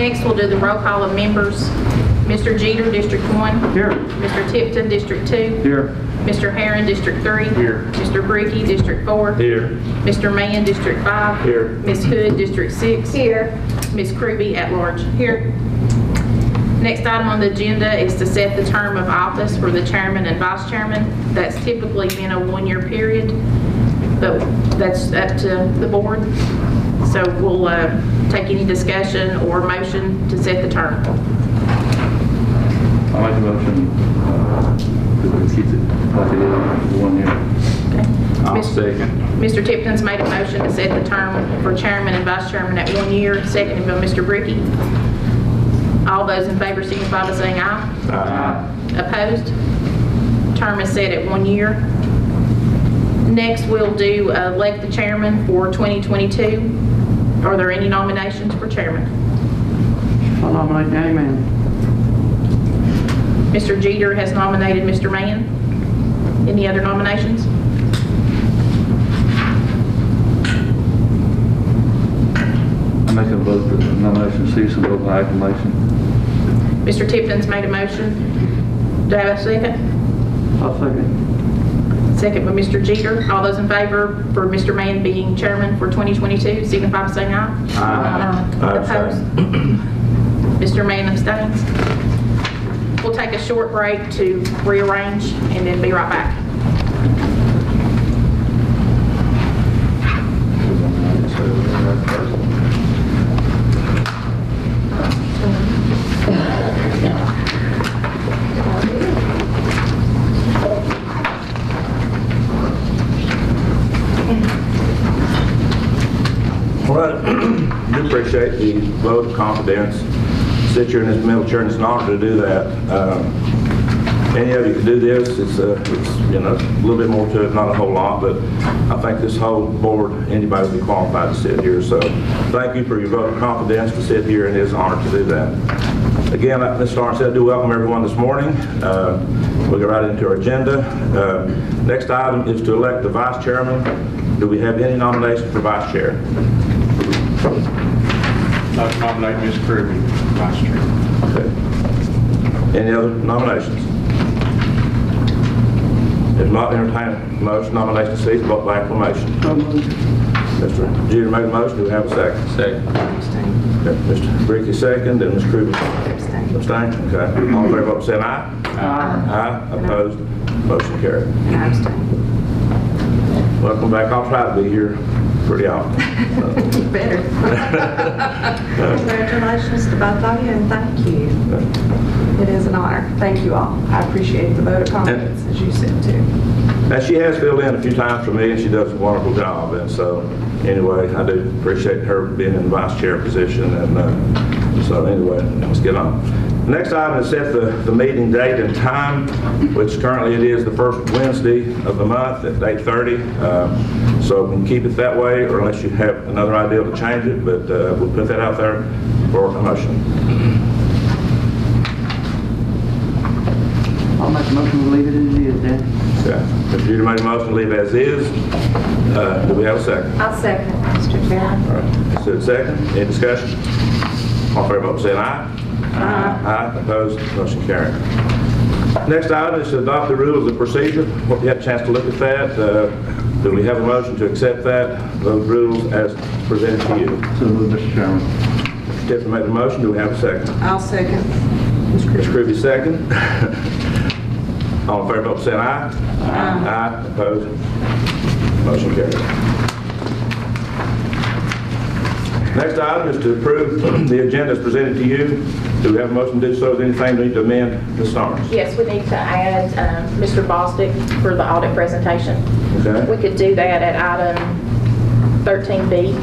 Next, we'll do the roll call of members. Mr. Jeter, District 1. Here. Mr. Tipton, District 2. Here. Mr. Herron, District 3. Here. Mr. Bricky, District 4. Here. Mr. Mann, District 5. Here. Ms. Hood, District 6. Here. Ms. Kruby, at large. Here. Next item on the agenda is to set the term of office for the chairman and vice chairman. That's typically been a one-year period, but that's up to the board. So we'll take any discussion or motion to set the term. I like the motion to keep it like it is for 1 year. Okay. I'll second. Mr. Tipton's made a motion to set the term for chairman and vice chairman at 1 year, seconded by Mr. Bricky. All those in favor signify by saying aye. Aye. Opposed? Term is set at 1 year. Next, we'll do elect the chairman for 2022. Are there any nominations for chairman? I'll nominate Danny Mann. Mr. Jeter has nominated Mr. Mann. Any other nominations? I make a vote that the nomination cease and vote by acclamation. Mr. Tipton's made a motion. Do I have a second? I'll second. Second by Mr. Jeter. All those in favor for Mr. Mann being chairman for 2022, signify by saying aye. Aye. Opposed? Mr. Mann abstains. We'll take a short break to rearrange and then be right back. All right, I do appreciate the vote of confidence. Sit here in this middle chair, and it's an honor to do that. Any of you can do this. It's you know, a little bit more to it, not a whole lot, but I think this whole board, anybody would be qualified to sit here. So thank you for your vote of confidence to sit here, and it is an honor to do that. Again, like Ms. Starr said, I do welcome everyone this morning. We'll get right into our agenda. Next item is to elect the vice chairman. Do we have any nominations for vice chair? I'd nominate Ms. Kruby, Vice Chair. Okay. Any other nominations? If not, entertain a motion, nomination cease, vote by acclamation. Mr. Jeter made a motion, do we have a second? Second. Okay. Mr. Bricky second, and Ms. Kruby abstain. Okay. All in favor, vote saying aye. Aye. Opposed? Motion carried. And I abstain. Welcome back. I'll try to be here pretty often. Better. Congratulations to both of you, and thank you. It is an honor. Thank you all. I appreciate the vote of confidence, as you said, too. Now, she has filled in a few times for me, and she does a wonderful job. And so, anyway, I do appreciate her being in the vice chair position. And so, anyway, let's get on. Next item is set the meeting date and time, which currently it is the first Wednesday of the month at 8:30. So we can keep it that way, or unless you have another idea to change it, but we'll put that out there for a motion. I'll make a motion to leave it as it is, Dan. Okay. Mr. Jeter made a motion to leave as is. Do we have a second? I'll second, Mr. Chairman. All right. So second. Any discussion? All in favor, vote saying aye. Aye. Opposed? Motion carried. Next item is to adopt the rules of procedure. Hope you had a chance to look at that. Do we have a motion to accept those rules as presented to you? So moved, Mr. Chairman. Mr. Tipton made the motion. Do we have a second? I'll second. Ms. Kruby second. All in favor, vote saying aye. Aye. Opposed? Motion carried. Next item is to approve the agenda as presented to you. Do we have a motion to do so? Is there anything we need to amend, Ms. Starnes? Yes, we need to add Mr. Bostic for the audit presentation. Okay. We could do that at item 13B.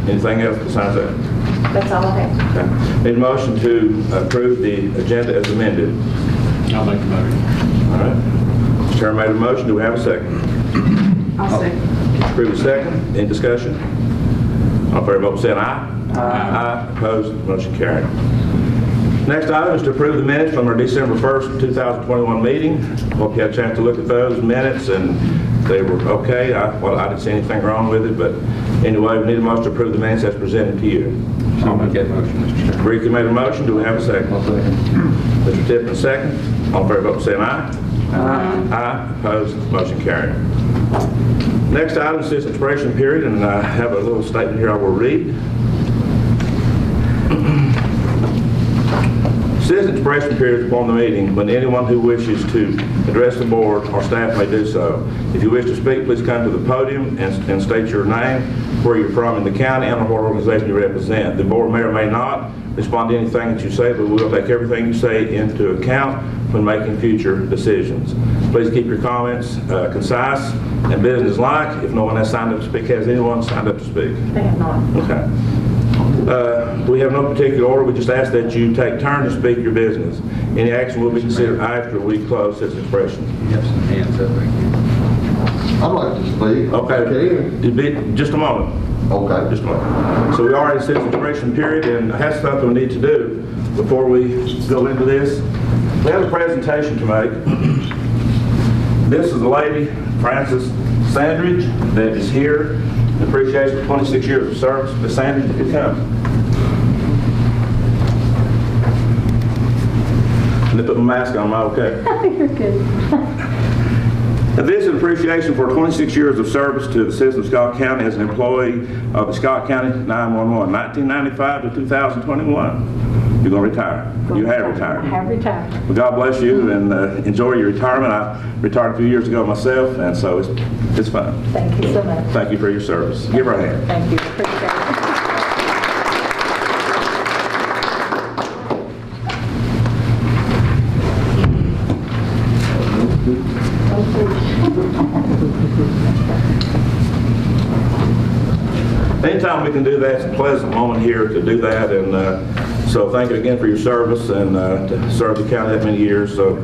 Anything else besides that? That's all I have. Okay. Need a motion to approve the agenda as amended. I'll make the motion. All right. Mr. Chairman made a motion. Do we have a second? I'll second. Approve a second. Any discussion? All in favor, vote by saying aye. Aye. Opposed, motion carried. Next item is to approve the minutes from our December 1st, 2021 meeting. Hope you had a chance to look at those minutes and they were okay. I didn't see anything wrong with it, but anyway, we need a motion to approve the minutes as presented to you. I'll make that motion, Mr. Chairman. Ricky made a motion. Do we have a second? I'll second. Mr. Tippin, second. All in favor, vote by saying aye. Aye. Opposed, motion carried. Next item is citizen expression period, and I have a little statement here I will read. Citizen expression period is upon the meeting when anyone who wishes to address the board or staff may do so. If you wish to speak, please come to the podium and state your name, where you're from in the county, and what organization you represent. The board may or may not respond to anything that you say, but we will take everything you say into account when making future decisions. Please keep your comments concise and business-like. If no one has signed up to speak, has anyone signed up to speak? They have not. Okay. We have no particular order. We just ask that you take turns to speak your business. Any action will be considered after we close this expression. You have some hands up right here. I'd like to speak. Okay. Just a moment. Okay. Just a moment. So we are in citizen expression period, and I have something we need to do before we go into this. We have a presentation to make. This is a lady, Frances Sandridge, that is here in appreciation for 26 years of service. Ms. Sandridge, if you come. Let me put my mask on, am I okay? You're good. And this is appreciation for 26 years of service to the citizens of Scott County as an employee of the Scott County 911, 1995 to 2021. You're going to retire. You have retired. I have retired. Well, God bless you and enjoy your retirement. I retired a few years ago myself, and so it's fun. Thank you so much. Thank you for your service. Give her a hand. Thank you. Appreciate it. Anytime we can do that, it's a pleasant moment here to do that, and so thank you again for your service and to serve the county that many years. So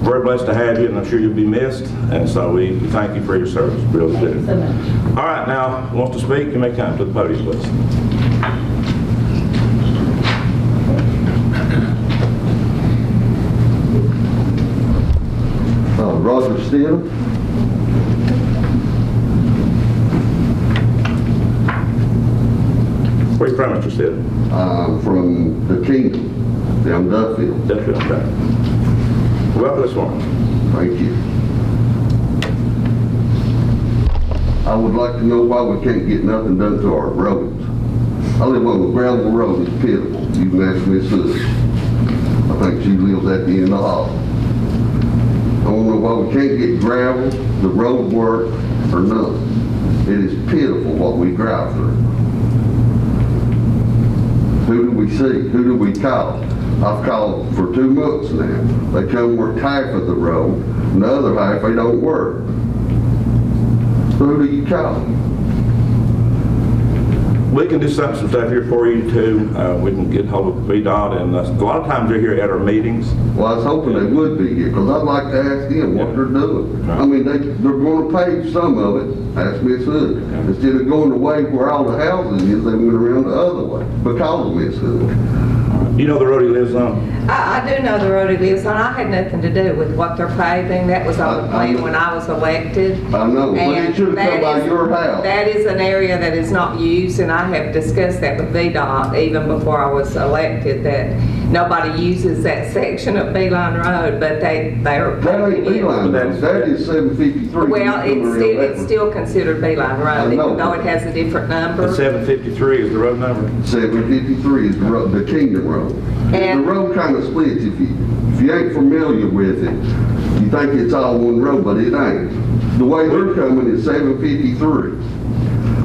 very blessed to have you, and I'm sure you'll be missed, and so we thank you for your service, really do. Thank you so much. All right, now, who wants to speak, you may come to the podium, please. Roger Steele. Where are you from, Mr. Steele? From the Kingdom, down Duffield. Duffield, okay. Welcome this morning. Thank you. I would like to know why we can't get nothing done to our roads. I live on a gravel road. It's pitiful. You can ask Miss Hood. I think she lives at the end of the hall. I don't know why we can't get gravel, the road work, or nothing. It is pitiful what we drive through. Who do we see? Who do we call? I've called for 2 months now. They come work half of the road, and the other half they don't work. So who do you call? We can do some stuff here for you too. We can get hold of VDOT, and a lot of times they're here at our meetings. Well, I was hoping they would be here, because I'd like to ask them what they're doing. I mean, they're going to pave some of it, ask Miss Hood. Instead of going the way where all the houses is, they went around the other way, because of Miss Hood. You know the road he lives on? I do know the road he lives on. I had nothing to do with what they're paving. That was on the plan when I was elected. I know, but it should have come by your house. That is an area that is not used, and I have discussed that with VDOT even before I was elected, that nobody uses that section of Beeline Road, but they are That ain't paving it. Beeline Road, that is 753. Well, it's still considered Beeline Road, know. even though it has a different number. And 753 is the road number? 753 is the road, the Kingdom Road. And- The road kind of splits. If you ain't familiar with it, you think it's all one road, but it ain't. The way they're coming is 753.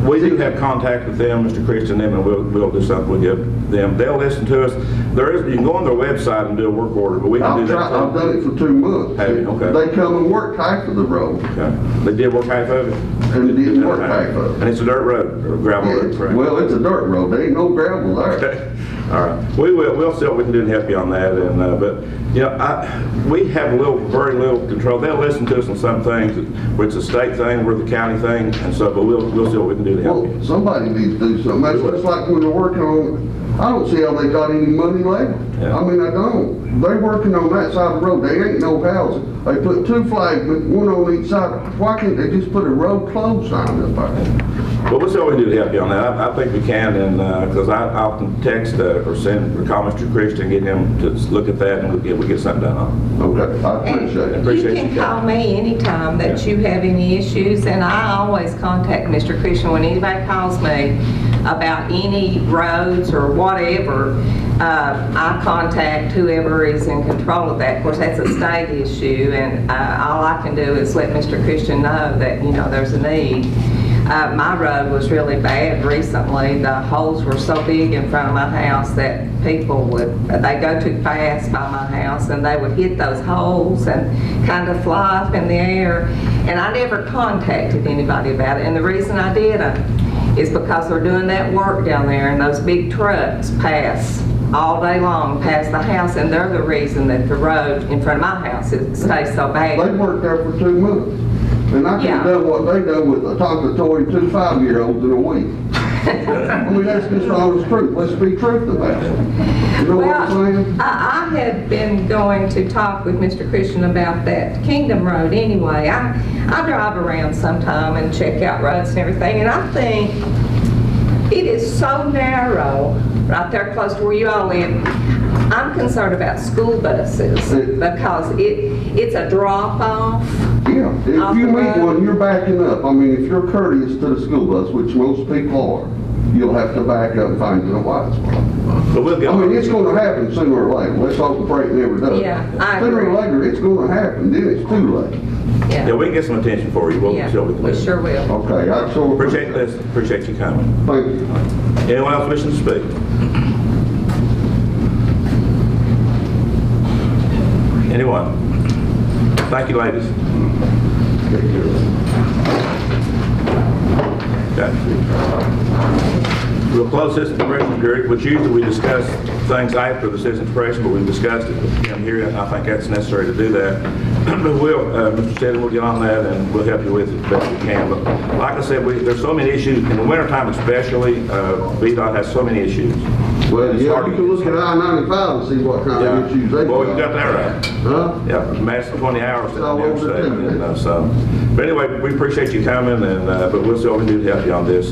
We do have contact with them, Mr. Christian, and we'll do something with them. They'll listen to us. You can go on their website and do a work order, but we can do that. I've done it for 2 months. Have you? Okay. They come and work half of the road, Okay. They did work half of it? and they didn't work half of it. And it's a dirt road, or gravel road, correct? Well, it's a dirt road. There ain't no gravel there. Okay. All right. We'll see what we can do to help you on that. And but you know, we have very little control. They'll listen to us on some things, where it's a state thing, we're the county thing, and so. But we'll see what we can do do to help Well, you? somebody needs to do something. That's just like when they're working on, I don't see how they got any money left. Yeah. I mean, I don't. They're working on that side of the road. They ain't no houses. They put 2 flags, one on each side. Why can't they just put a road closed sign up there? Well, we'll see what we can do to help you on that. I think we can, and, because I often text or send or call Mr. Christian, get him to look at that, and we'll get something done on Okay, I appreciate it. You Appreciate can you call coming. me anytime that you have any issues, and I always contact Mr. Christian when anybody calls me about any roads or whatever. I contact whoever is in control of that. Of course, that's a state issue, and all I can do is let Mr. Christian know that, you know, there's a need. My road was really bad recently. The holes were so big in front of my house that people they go too fast by my house and they would hit those holes and kind of fly up in the air. And I never contacted anybody about it. And the reason I didn't is because they're doing that work down there and those big trucks pass all day long past the house, and they're the reason that the road in front of my house stays so bad. They worked there for 2 months. And I Yeah. could have done what they done with a Tonkatoy 2 5-year-olds in a week. I mean, that's just the honest truth. Let's be truthful about it. You know what I'm saying? I had been going to talk with Mr. Christian about that Kingdom Road anyway. I drive around sometime and check out roads and everything, and I think it is so narrow right there close to where you all live. I'm concerned about school buses because it's a drop-off. Yeah, Off if you the meet road. one, you're backing up. I mean, if you're courteous to the school bus, which most people are, you'll have to back up and find a white spot. But we'll get I on mean, it. it's gonna happen sooner or later. Let's hope and pray it never does. Yeah, I Sooner or agree. later, it's gonna happen, then it's too late. Yeah, we can get some attention for you. We'll Yeah, see what we can do. we sure will. Okay, I so Appreciate this. Appreciate you coming. Thank you. Anyone else wishing to speak? Anyone? Thank you, ladies. Okay. We'll close citizen expression period, which usually we discuss things after the citizen expression, but we've discussed it with him here, and I think that's necessary to do that. But we'll, Mr. Steadman, we'll get on that, and we'll help you with it as best we can. But like I said, there's so many issues, in the wintertime especially, VDOT has so many issues. Well, It's yeah, hard you to can get look at I-95 and see what kind of issues they got. Well, you got that right. Huh? Yeah, max 20 hours It's all on the over the interstate, TV. so. But anyway, we appreciate you coming, and, but we'll see what we can do to help you on this.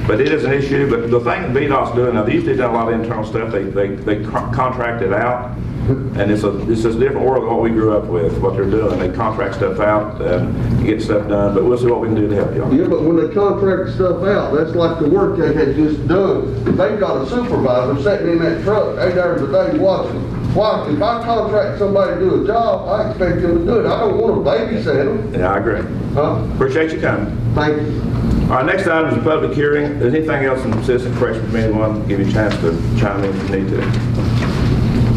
But it is an issue, but the thing that VDOT's doing, now, they used to do a lot of internal stuff, they contract it out, and it's a different world than what we grew up with, what they're doing. They contract stuff out and get stuff done, but we'll see what we can do to help you on it. Yeah, but when they contract stuff out, that's like the work they had just done. They've got a supervisor sitting in that truck 8 hours a day watching. Why, if I contract somebody to do a job, I expect them to do it. I don't want to babysit them. Yeah, I agree. Huh? Appreciate you coming. Thank you. All right, next item is a public hearing. Is there anything else in citizen expression from anyone? Give you a chance to chime in if you need to.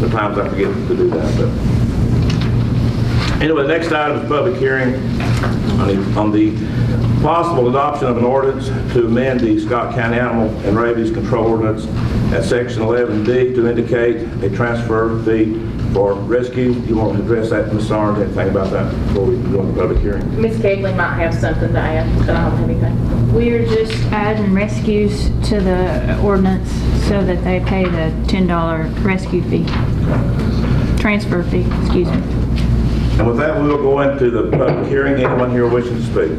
Sometimes I forget to do that, but. Anyway, the next item is a public hearing on the possible adoption of an ordinance to amend the Scott County Animal and Rabies Control Ordinance at Section 11D to indicate a transfer fee for rescue. You want to address that, Ms. Sarnes, anything about that before we go into the public hearing? Ms. Kegley might have something to add, but I don't have anything. We're just adding rescues to the ordinance so that they pay the $10 rescue fee, transfer fee, excuse me. And with that, we will go into the public hearing. Anyone here wishing to speak?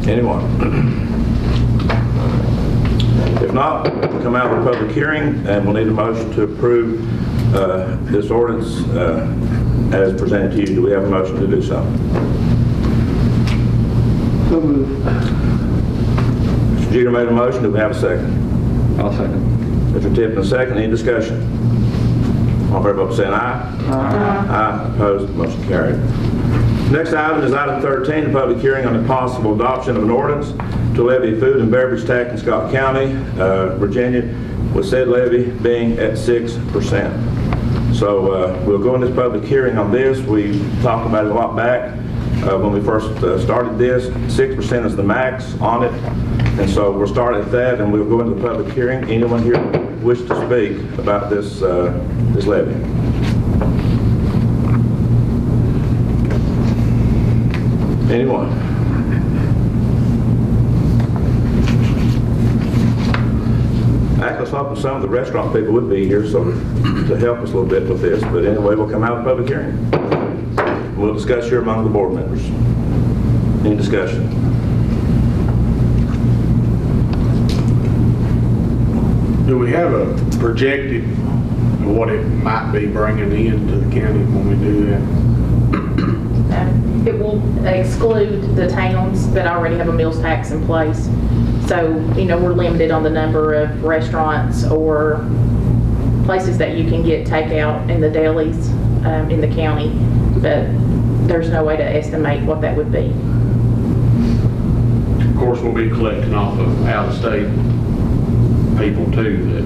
Anyone? If not, we'll come out of the public hearing, and we'll need a motion to approve this ordinance as presented to you. Do we have a motion to do so? So moved. Mr. Jeter made a motion. Do we have a second? I'll second. Mr. Tipton, a second. Any discussion? All in favor, vote by saying aye. Aye. Opposed, motion carried. Next item is item 13, the public hearing on the possible adoption of an ordinance to levy a food and beverage tax in Scott County, Virginia, with said levy being at 6%. So we'll go in this public hearing on this. We talked about it a lot back when we first started this. 6% is the max on it, and so we'll start at that, and we'll go into the public hearing. Anyone here wish to speak about this this levy? Anyone? hoping some of the restaurant people would be here, so to help us a little bit with this, but anyway, we'll come out of the public hearing. We'll discuss here among the board members. Any discussion? Do we have a projected what it might be bringing in to the county when we do that? It will exclude the towns that already have a meals tax in place. So, we're limited on the number of restaurants or places that you can get takeout in the delis in the county, but there's no way to estimate what that would be. Of course, we'll be collecting off of out-of-state people too that.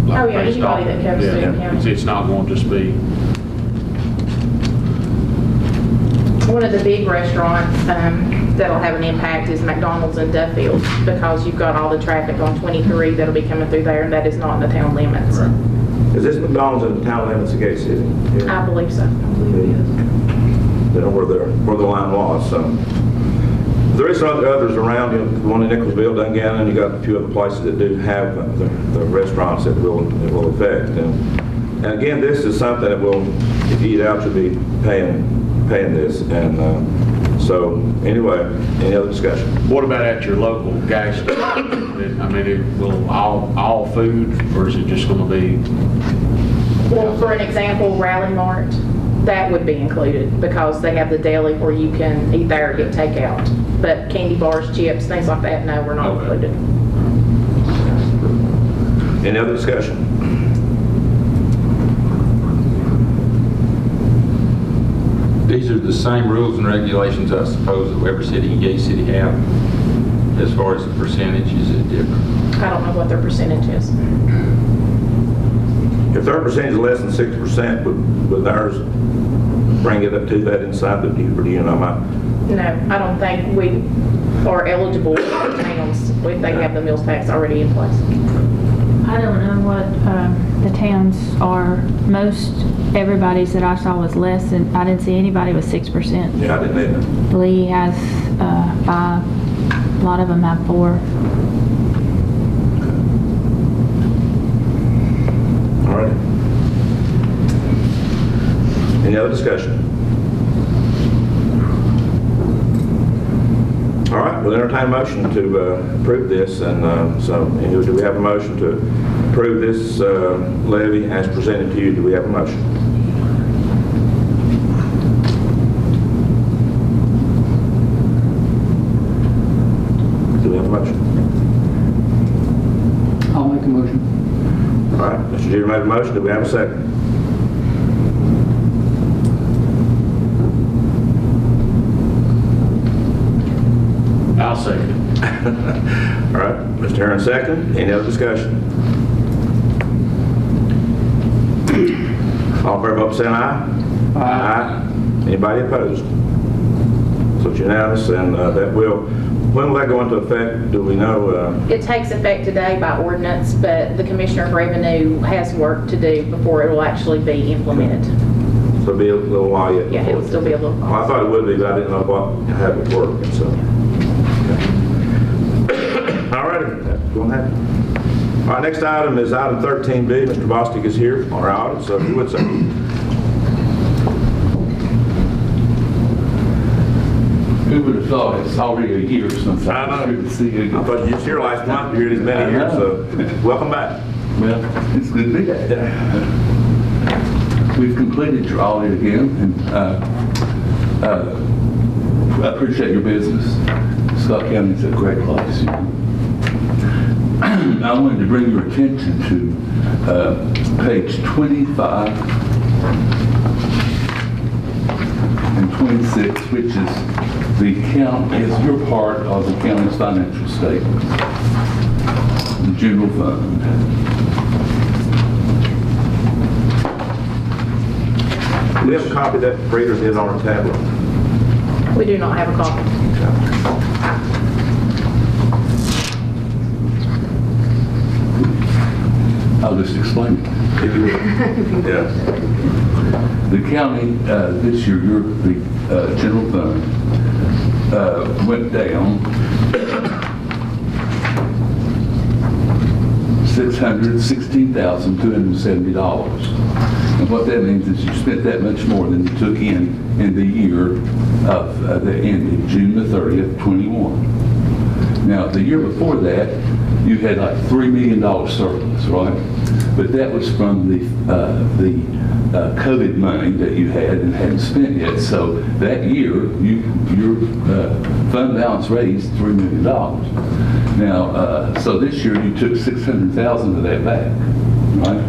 Oh, yeah, anybody that comes to the county. It's not going to just be. One of the big restaurants that'll have an impact is McDonald's in Duffield, because you've got all the traffic on 23 that'll be coming through there, and that is not in the town limits. Is this McDonald's in the town limits of Gate City? Yeah. I believe so. I believe it is. They know where the line was, so. There is some others around, the one in Nicholsville, Dungannon, and you got a few other places that do have the restaurants that will affect. And again, this is something that will, if you eat out, you'll be paying this. And so, anyway, any other discussion? What about at your local gas station? I mean, will all food, or is it just going to be? Well, for an example, Rally Mart, that would be included, because they have the deli where you can eat there or get takeout. But candy bars, chips, things like that, no, we're not included. Any other discussion? These are the same rules and regulations, I suppose, that every city in Gay City have. As far as the percentage, is it different? I don't know what their percentage is. If their percentage is less than 6%, would ours bring it up to that inside the deal, or do you know my? No, I don't think we are eligible for towns if they have the meals tax already in place. I don't know what the towns are. Most everybody's that I saw was less, and I didn't see anybody with 6%. Yeah, I didn't either. Lee has 5. A lot of them have 4. All right. Any other discussion? All right, we'll entertain a motion to approve this, and so anyway, do we have a motion to approve this levy as presented to you? Do we have a motion? Do we have a motion? I'll make a motion. All right, Mr. Jeter made a motion. Do we have a second? I'll second it. All right, Mr. Herron, second. Any other discussion? All in favor, vote by saying aye. Aye. Anybody opposed? So it's unanimous, and that will, when will that go into effect? Do we know? It takes effect today by ordinance, but the Commissioner of Revenue has work to do before it will actually be implemented. So it'll be a little while yet? Yeah, it'll still be a little Well, I while. thought it would be, but I didn't know how it would work, and so. All right, that's going to happen. All right, next item is item 13B. Mr. Bostic is here on our audit, so if you would say. Who would have thought it's already a year since I know. I was here to see you I again. thought you was here last month, you're here this many years, so welcome back. Well, it's good to be back. We've completed your audit again, and I appreciate your business. Scott County is a great place. You know. I wanted to bring your attention to page 25 and 26, which is your part of the county's financial statement, the general fund. Do we have a copy that Reader did on our tablet? We do not have a copy. I'll just explain it. If you would. Yeah. The county, this year, the general fund went down $600,000. $616,270. And what that means is you spent that much more than you took in the year of that ended June the 30th, 21. Now, the year before that, you had like $3 million surplus, right? But that was from the COVID money that you had and hadn't spent yet. So that year, your fund balance raised $3 million. Now, so this year you took $600,000 of that back, right?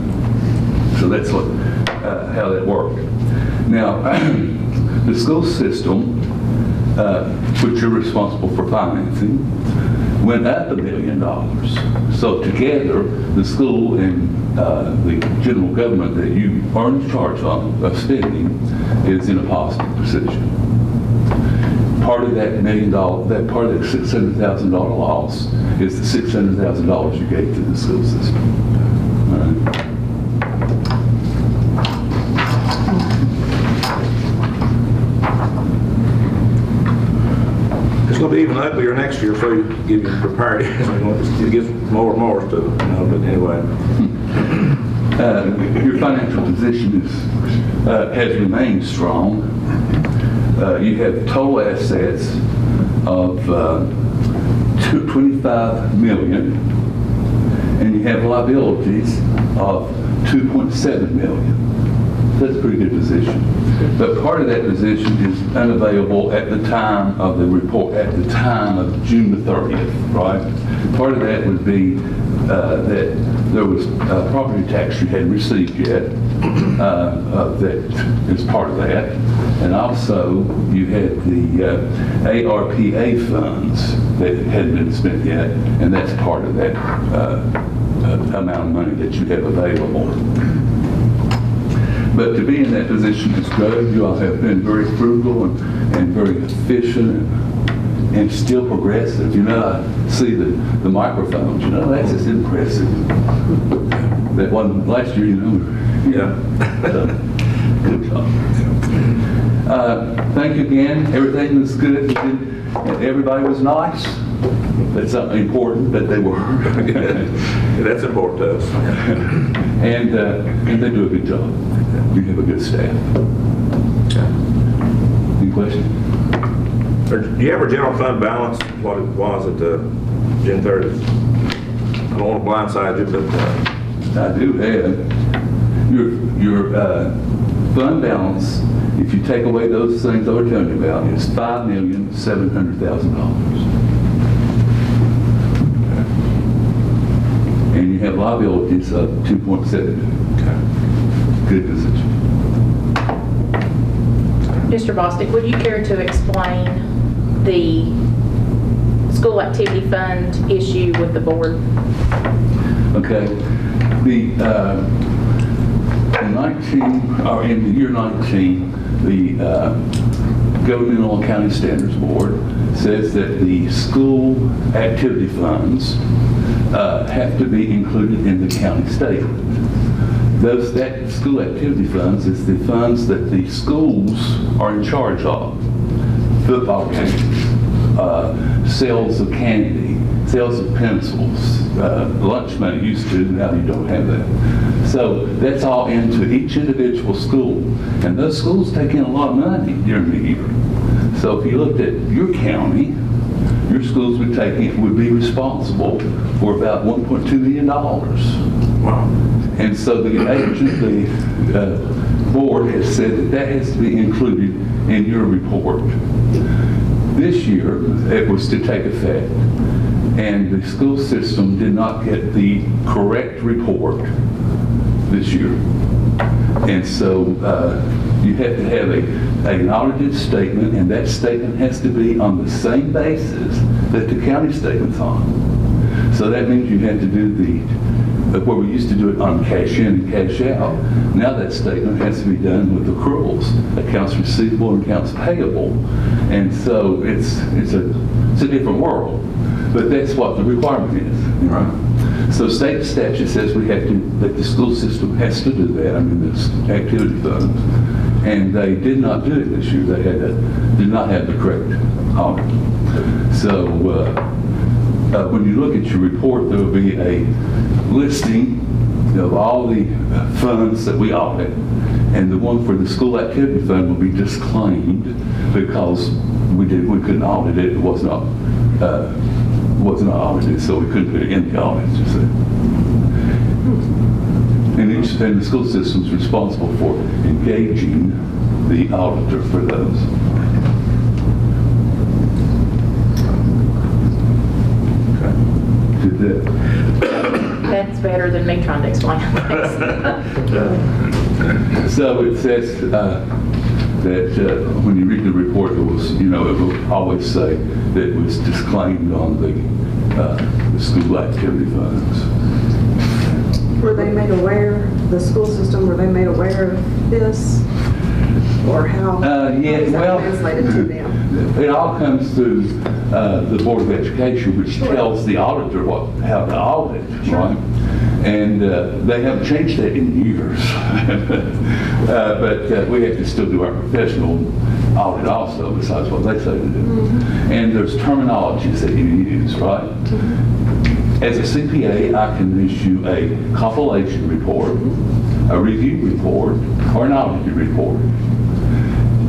So that's how that worked. Now, the school system, which you're responsible for financing, went up $1 million. So together, the school and the general government that you are in charge of spending is in a positive position. Part of that $1 million, that part of that $600,000 loss is the $600,000 you gave to the school system. All right. It's going to be even uglier next year, so you get you prepared. It gets more and more stuff, but anyway. Your financial position has remained strong. You have total assets of $25 million, and you have liabilities of $2.7 million. That's a pretty good position. But part of that position is unavailable at the time of the report, at the time of June the 30th, right? Part of that would be that there was property tax you hadn't received yet, that is part of that. And also, you had the ARPA funds that hadn't been spent yet, and that's part of that amount of money that you have available. But to be in that position is good. You all have been very frugal and very efficient and still progressive. You know, I see the microphones, you know, that's just impressive. That one last year, you know. Yeah. So, good job. Thank you again. Everything was good. Everybody was nice. That's something important that they were. Yeah, that's important to us. And they do a good job. You have a good staff. Any questions? Do you have a general fund balance, what it was at June 30th? I don't want to blindside you, but... I do have. Your fund balance, if you take away those things I was telling you about, is $5,700,000. And you have liabilities of $2.7 million. Good position. Mr. Bostic, would you care to explain the school activity fund issue with the board? Okay. In the year 19, the Governmental Accounting Standards Board says that the school activity funds have to be included in the county statement. That school activity funds is the funds that the schools are in charge of. Football games, sales of candy, sales of pencils, lunch money used to, now you don't have that. So that's all into each individual school. And those schools take in a lot of money during the year. So if you looked at your county, your schools would be responsible for about $1.2 million. Wow. And so the board has said that has to be included in your report. This year, it was to take effect, and the school system did not get the correct report this year. And so you have to have an audited statement, and that statement has to be on the same basis that the county statement's on. So that means you have to do where we used to do it on cash in and cash out, now that statement has to be done with accruals, accounts receivable and accounts payable. And so it's a different world, but that's what the requirement is. Right? So state statute says that the school system has to do that, this activity fund, and they did not do it this year. They did not have the correct audit. So when you look at your report, there will be a listing of all the funds that we audit, and the one for the school activity fund will be disclaimed because we couldn't audit it. It was not audited, so we couldn't put it in the audit. You see. And the school system's responsible for engaging the auditor for those. Did that. That's better than me trying to explain things. So it says that when you read the report, it was, it will always say that it was disclaimed on the school activity funds. Were they made aware, the school system, were they made aware of this? Or how? Yeah, was that well, translated to them? it all comes through the Board of Education, which tells the auditor how to audit, right? And they haven't changed that in years. But we have to still do our professional audit also, besides what they say to do. And there's terminologies that you use, right? As a CPA, I can issue a compilation report, a review report, or an audited report.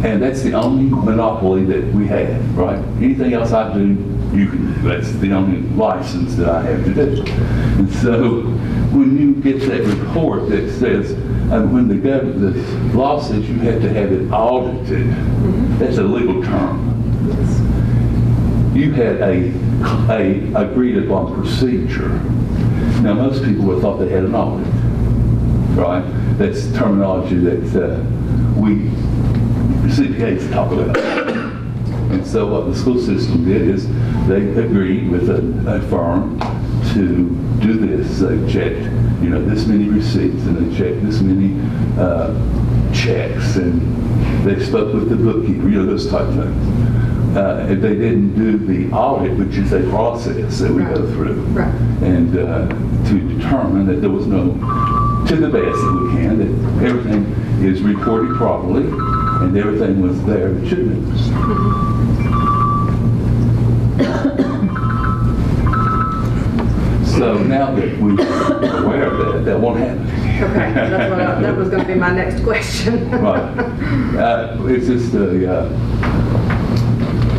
And that's the only monopoly that we have, right? Anything else I do, you can do. That's the only license that I have to do. And so when you get that report that says, when the law says you have to have it audited, that's a legal term. You had a agreed upon procedure. Now most people would have thought they had an audit, right? That's terminology that we CPAs talk about. And so what the school system did is they agreed with a firm to do this. They checked, this many receipts, and they checked this many checks, and they spoke with the bookkeeper, those type of things. If they didn't do the audit, which is a process that we go through, and to determine that there was no, to the best that we can, that everything is reported properly, and everything was there that should have been. So now that we're aware of that won't happen. Okay, that was going to be my next question. Right. It's just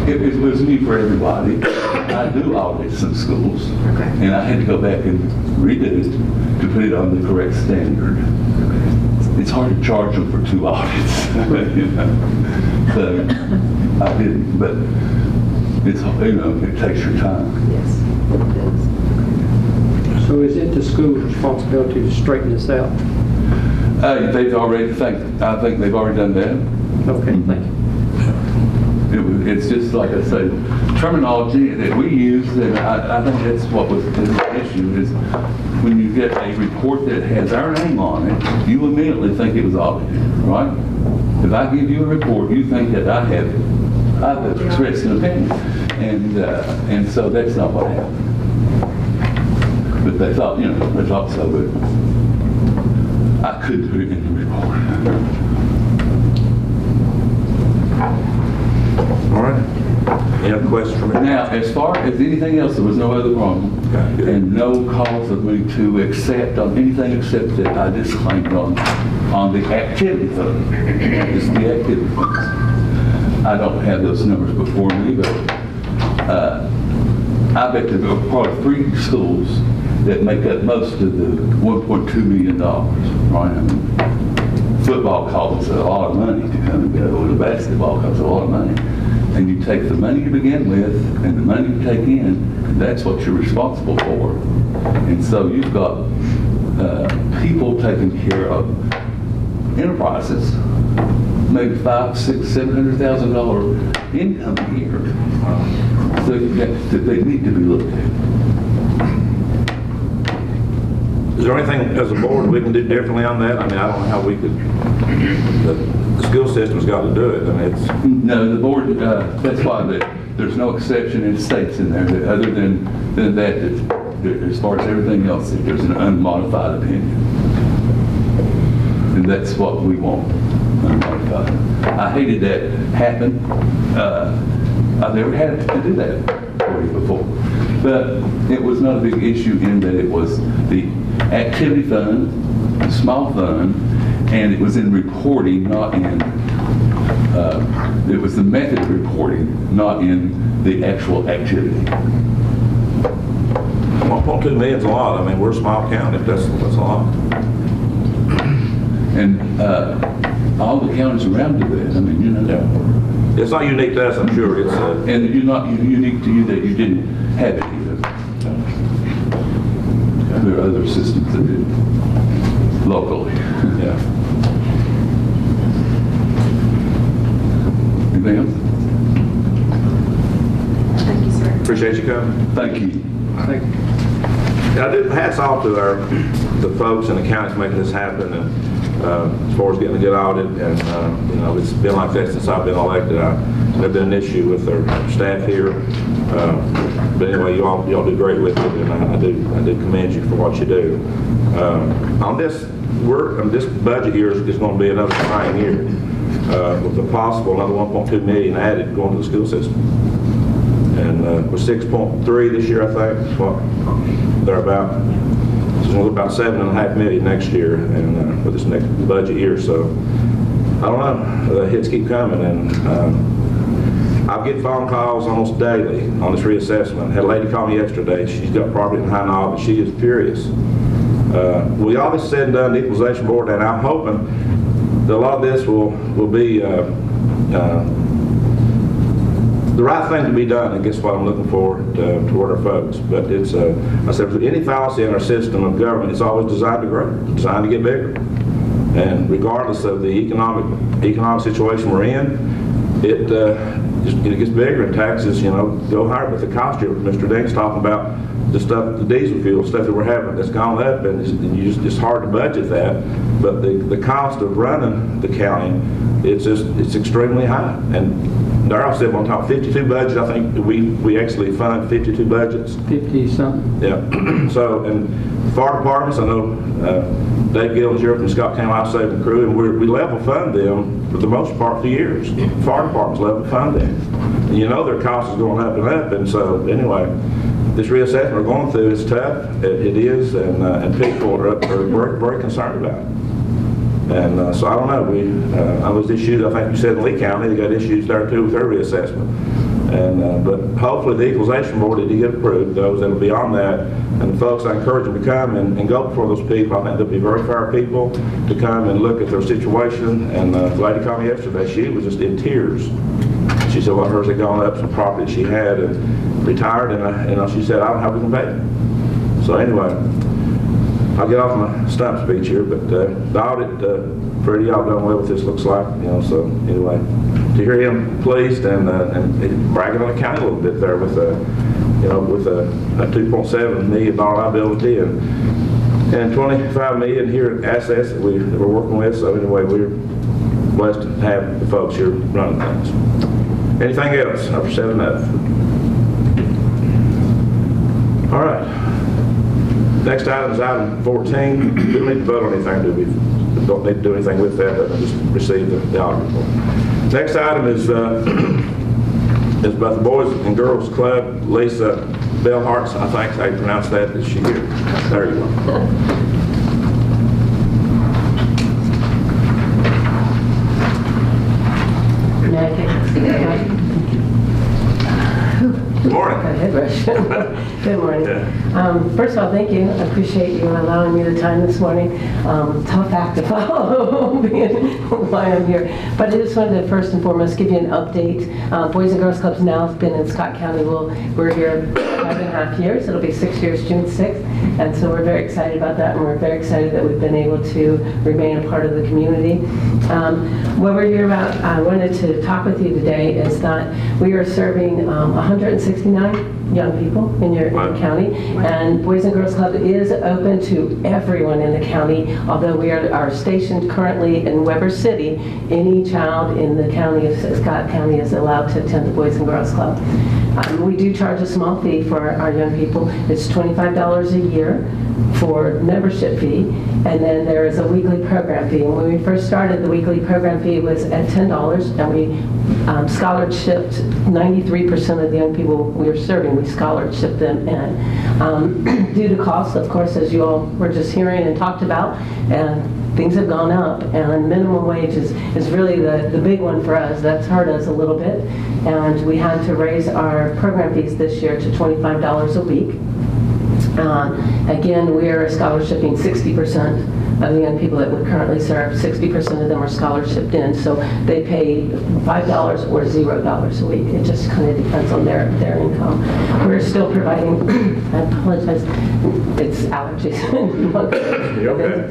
it was new for everybody. I do audit some schools, and I had to go back and redo it to put it on the correct standard. It's hard to charge them for 2 audits, So I didn't, but it's, it takes your time. Yes, it does. So is it the school's responsibility to straighten this out? They've already, I think they've already done that. Okay, thank you. It's just like I say, terminology that we use, and I think that's what was the issue is when you get a report that has our name on it, you immediately think it was audited, right? If I give you a report, you think that I've expressed an opinion, and so that's not what happened. But they thought, they thought so, but I couldn't put it in the report. All right. Any other questions from me? Now, as far as anything else, there was no other problem, and no cause of me to accept on anything except that I disclaimed on the activity fund. Just the activity funds. I don't have those numbers before me, but I bet there are probably 3 schools that make up most of the $1.2 million, right? I mean, football costs a lot of money to come and go, and basketball costs a lot of money. And you take the money you begin with and the money you take in, that's what you're responsible for. And so you've got people taking care of enterprises, maybe $500,000, $600,000, $700,000 income a year. So they need to be looked at. Is there anything as a board we can do differently on that? I mean, I don't know how we could, the school system's got to do it. I mean, it's... No, the board, that's why there's no exception in states in there, other than that, as far as everything else, there's an unmodified opinion. And that's what we want, unmodified. I hated that happen. I've never had to do that for you before. But it was not a big issue in that it was the activity fund, the small fund, and it was in reporting, not in, it was the method of reporting, not in the actual activity. 1.2 million's a lot. I mean, we're a small county. That's a lot. And all the counties around do that. I mean, you know. Yeah. It's not unique to us, I'm sure. It's And it's not unique to you that you didn't have it either. There are other systems that do locally. yeah. Anything else? Thank you, sir. Appreciate you coming. Thank you. Thank you. I do hats off to the folks in the county making this happen, and as far as getting a good audit, and you know, it's been like that since I've been elected. There's never been an issue with our staff here, but anyway, you all do great with it, and I do commend you for what you do. On this budget year is going to be another trying year, with a possible another 1.2 million added going to the school system. And we're 6.3 this year, I think. That's what they're about. So it's going to be about 7.5 million next year, and for this next budget year. So I don't know. The hits keep coming, and I get phone calls almost daily on this reassessment. I had a lady call me yesterday. She's got property in High Knob, and she is furious. We all this said and done, the equalization board, and I'm hoping that a lot of this will be. The right thing to be done, I guess what I'm looking for toward our folks. But it's, I said, with any fallacy in our system of government, it's always designed to grow, designed to get bigger. And regardless of the economic situation we're in, it gets bigger, and taxes, you know, go higher. But the cost here, Mr. Dink's talking about the stuff, the diesel fuel stuff that we're having that's gone up, and it's hard to budget that. But the cost of running the county, it's extremely high. And Darrell said one time 52 budgets. I think we actually fund 52 budgets. 50 something. Yeah. So, and fire departments, I know Dave Gill is here from Scott County Life Saving Crew, and we level fund them for the most part for years. Fire departments level fund them. And you know their cost is going up and up, and so anyway, this reassessment we're going through is tough. It is, and people are very, very concerned about it. And so I don't know. I was issued. I think you said in Lee County they got issues there too with their reassessment. And but hopefully the equalization board did get approved. Those that will be on that, and the folks, I encourage them to come and go before those people. I think they'll be very fair people to come and look at their situation. And the lady called me yesterday. She was just in tears. She said, well, hers had gone up some property she had and retired, and she said, I don't have to pay. So anyway. I'll get off my stump speech here, but the audit, Freddie, y'all done well with this, looks like, you know. So anyway, to hear him pleased and bragging on the county a little bit there with a $2.7 million liability and 25 million here in assets that we're working with. So anyway, we're blessed to have the folks here running things. Anything else? I've said enough. All right. Next item is item 14. We don't need to vote on anything, do we? We don't need to do anything with that, but just receive the audit report. Next item is about the Boys and Girls Club. Lisa Bellhartz, I think I pronounced that. Is she here? There you go. Good morning. Good morning. First of all, thank you. I appreciate you allowing me the time this morning. Tough act to follow being why I'm here. But I just wanted to first and foremost give you an update. Boys and Girls Club's now been in Scott County. We're here 5.5 years. It'll be 6 years June 6th. And so we're very excited about that, and we're very excited that we've been able to remain a part of the community. What we're here about, I wanted to talk with you today is that we are serving 169 young people in your county, and Boys and Girls Club is open to everyone in the county. Although we are stationed currently in Weber City, any child in the county of Scott County is allowed to attend the Boys and Girls Club. We do charge a small fee for our young people. It's $25 a year for membership fee, and then there is a weekly program fee. And when we first started, the weekly program fee was at $10, and we scholarshiped 93% of the young people we are serving. We scholarship them in. Due to costs, of course, as you all were just hearing and talked about, and things have gone up, and minimum wage is really the big one for us. That's hurt us a little bit, and we had to raise our program fees this year to $25 a week. Again, we are scholarshiping 60% of the young people that we currently serve. 60% of them are scholarshiped in, so they pay $5 or $0 a week. It just kind of depends on their income. We're still providing, I apologize, it's allergies. You okay?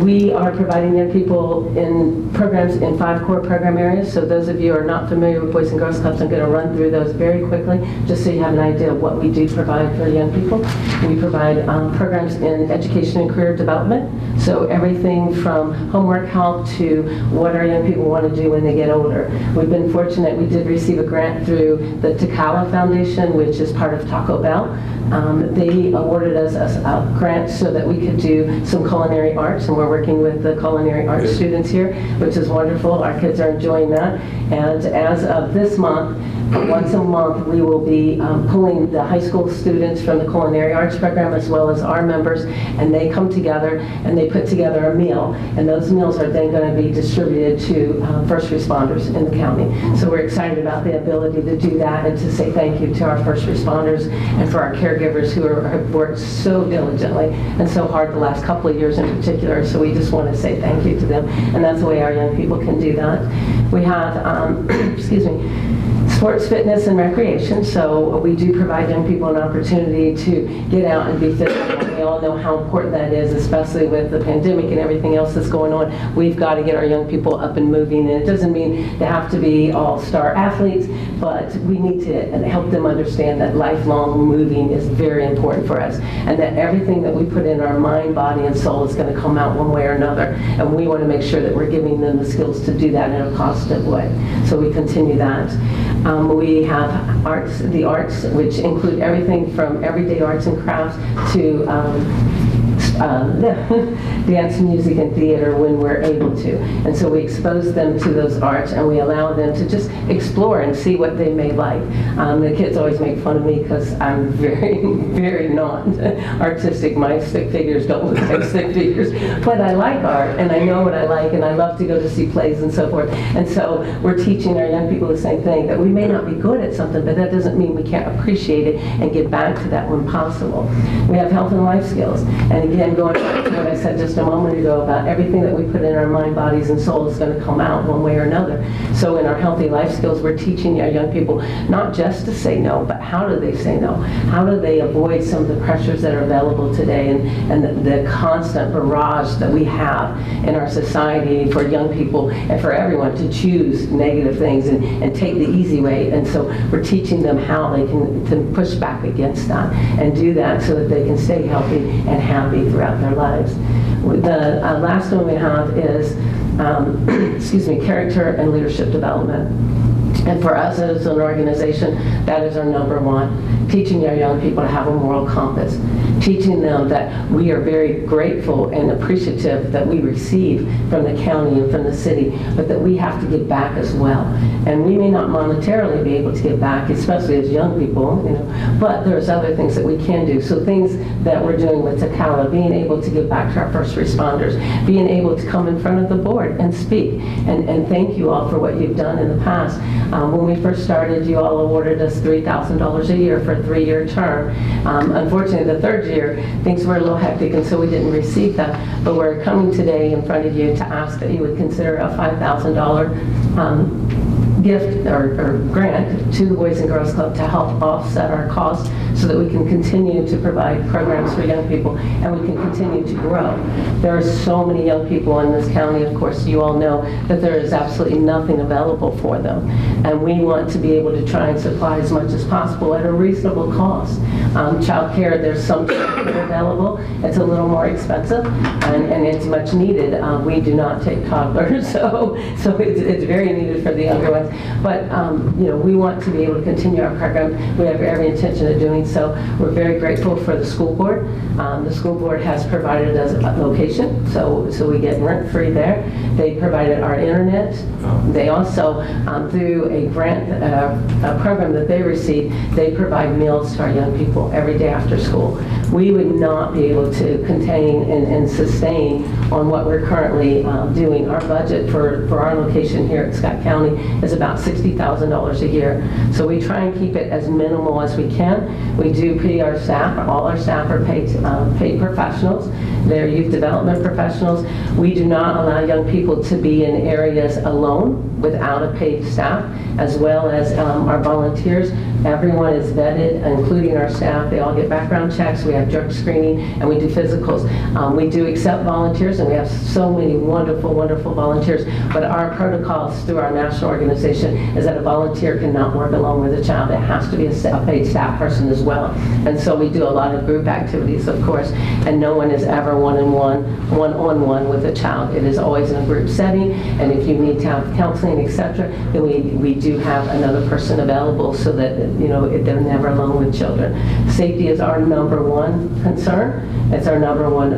We are providing young people in programs in 5 core program areas. So those of you who are not familiar with Boys and Girls Clubs, I'm going to run through those very quickly, just so you have an idea of what we do provide for young people. We provide programs in education and career development. So everything from homework help to what our young people want to do when they get older. We've been fortunate, we did receive a grant through the Takala Foundation, which is part of Taco Bell. They awarded us a grant so that we could do some culinary arts, and we're working with the culinary arts students here, which is wonderful. Our kids are enjoying that. And as of this month, once a month, we will be pulling the high school students from the culinary arts program as well as our members, and they come together and they put together a meal, and those meals are then going to be distributed to first responders in the county. So we're excited about the ability to do that and to say thank you to our first responders and for our caregivers who have worked so diligently and so hard the last couple of years in particular. So we just want to say thank you to them, and that's the way our young people can do that. We have, excuse me, sports, fitness, and recreation. So we do provide young people an opportunity to get out and be physical. We all know how important that is, especially with the pandemic and everything else that's going on. We've got to get our young people up and moving, and it doesn't mean they have to be all-star athletes, but we need to help them understand that lifelong moving is very important for us, and that everything that we put in our mind, body, and soul is going to come out one way or another, and we want to make sure that we're giving them the skills to do that in a positive way. So we continue that. We have arts, the arts, which include everything from everyday arts and crafts to dance, music, and theater when we're able to. And so we expose them to those arts, and we allow them to just explore and see what they may like. The kids always make fun of me because I'm very, very not artistic. My stick figures don't look like stick figures. But I like art, and I know what I like, and I love to go to see plays and so forth. And so we're teaching our young people the same thing, that we may not be good at something, but that doesn't mean we can't appreciate it and get back to that when possible. We have health and life skills. And again, going back to what I said just a moment ago about everything that we put in our mind, bodies, and soul is going to come out one way or another. So in our healthy life skills, we're teaching our young people not just to say no, but how do they say no? How do they avoid some of the pressures that are available today and the constant barrage that we have in our society for young people and for everyone to choose negative things and take the easy way. And so we're teaching them how they can to push back against that and do that so that they can stay healthy and happy throughout their lives. The last one we have is, excuse me, character and leadership development. And for us as an organization, that is our number one. Teaching our young people to have a moral compass. Teaching them that we are very grateful and appreciative that we receive from the county and from the city, but that we have to give back as well. And we may not monetarily be able to give back, especially as young people, you know, but there's other things that we can do. So things that we're doing with Takala, being able to give back to our first responders, being able to come in front of the board and speak, and thank you all for what you've done in the past. When we first started, you all awarded us $3,000 a year for a 3-year term. Unfortunately, the third year, things were a little hectic, and so we didn't receive that. But we're coming today in front of you to ask that you would consider a $5,000 gift or grant to the Boys and Girls Club to help offset our costs so that we can continue to provide programs for young people and we can continue to grow. There are so many young people in this county, of course you all know, that there is absolutely nothing available for them. And we want to be able to try and supply as much as possible at a reasonable cost. Child care, there's some available. It's a little more expensive and it's much needed. We do not take toddlers, so it's very needed for the younger ones. But, we want to be able to continue our program. We have every intention of doing so. We're very grateful for the school board. The school board has provided us a location, so we get rent-free there. They provided our internet. They also, through a grant, a program that they receive, they provide meals to our young people every day after school. We would not be able to contain and sustain on what we're currently doing. Our budget for our location here at Scott County is about $60,000 a year. So we try and keep it as minimal as we can. We do pay our staff. All our staff are paid professionals. They're youth development professionals. We do not allow young people to be in areas alone without a paid staff, as well as our volunteers. Everyone is vetted, including our staff. They all get background checks. We have drug screening, and we do physicals. We do accept volunteers, and we have so many wonderful, wonderful volunteers. But our protocols through our national organization is that a volunteer cannot work alone with a child. It has to be a paid staff person as well. And so we do a lot of group activities, of course, and no one is ever one-on-one with a child. It is always in a group setting, and if you need to have counseling, etc., then we do have another person available so that they're never alone with children. Safety is our number one concern. It's our number one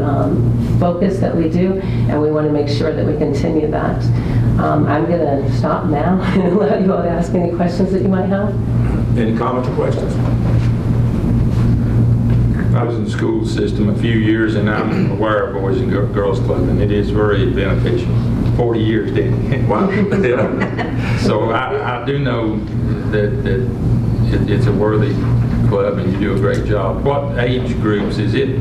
focus that we do, and we want to make sure that we continue that. I'm going to stop now and allow you all to ask any questions that you might have. Any comments or questions? I was in the school system a few years, and I'm aware of Boys and Girls Club, and it is very beneficial. 40 years, didn't it? Wow. Yeah. So I do know that it's a worthy club, and you do a great job. What age groups is it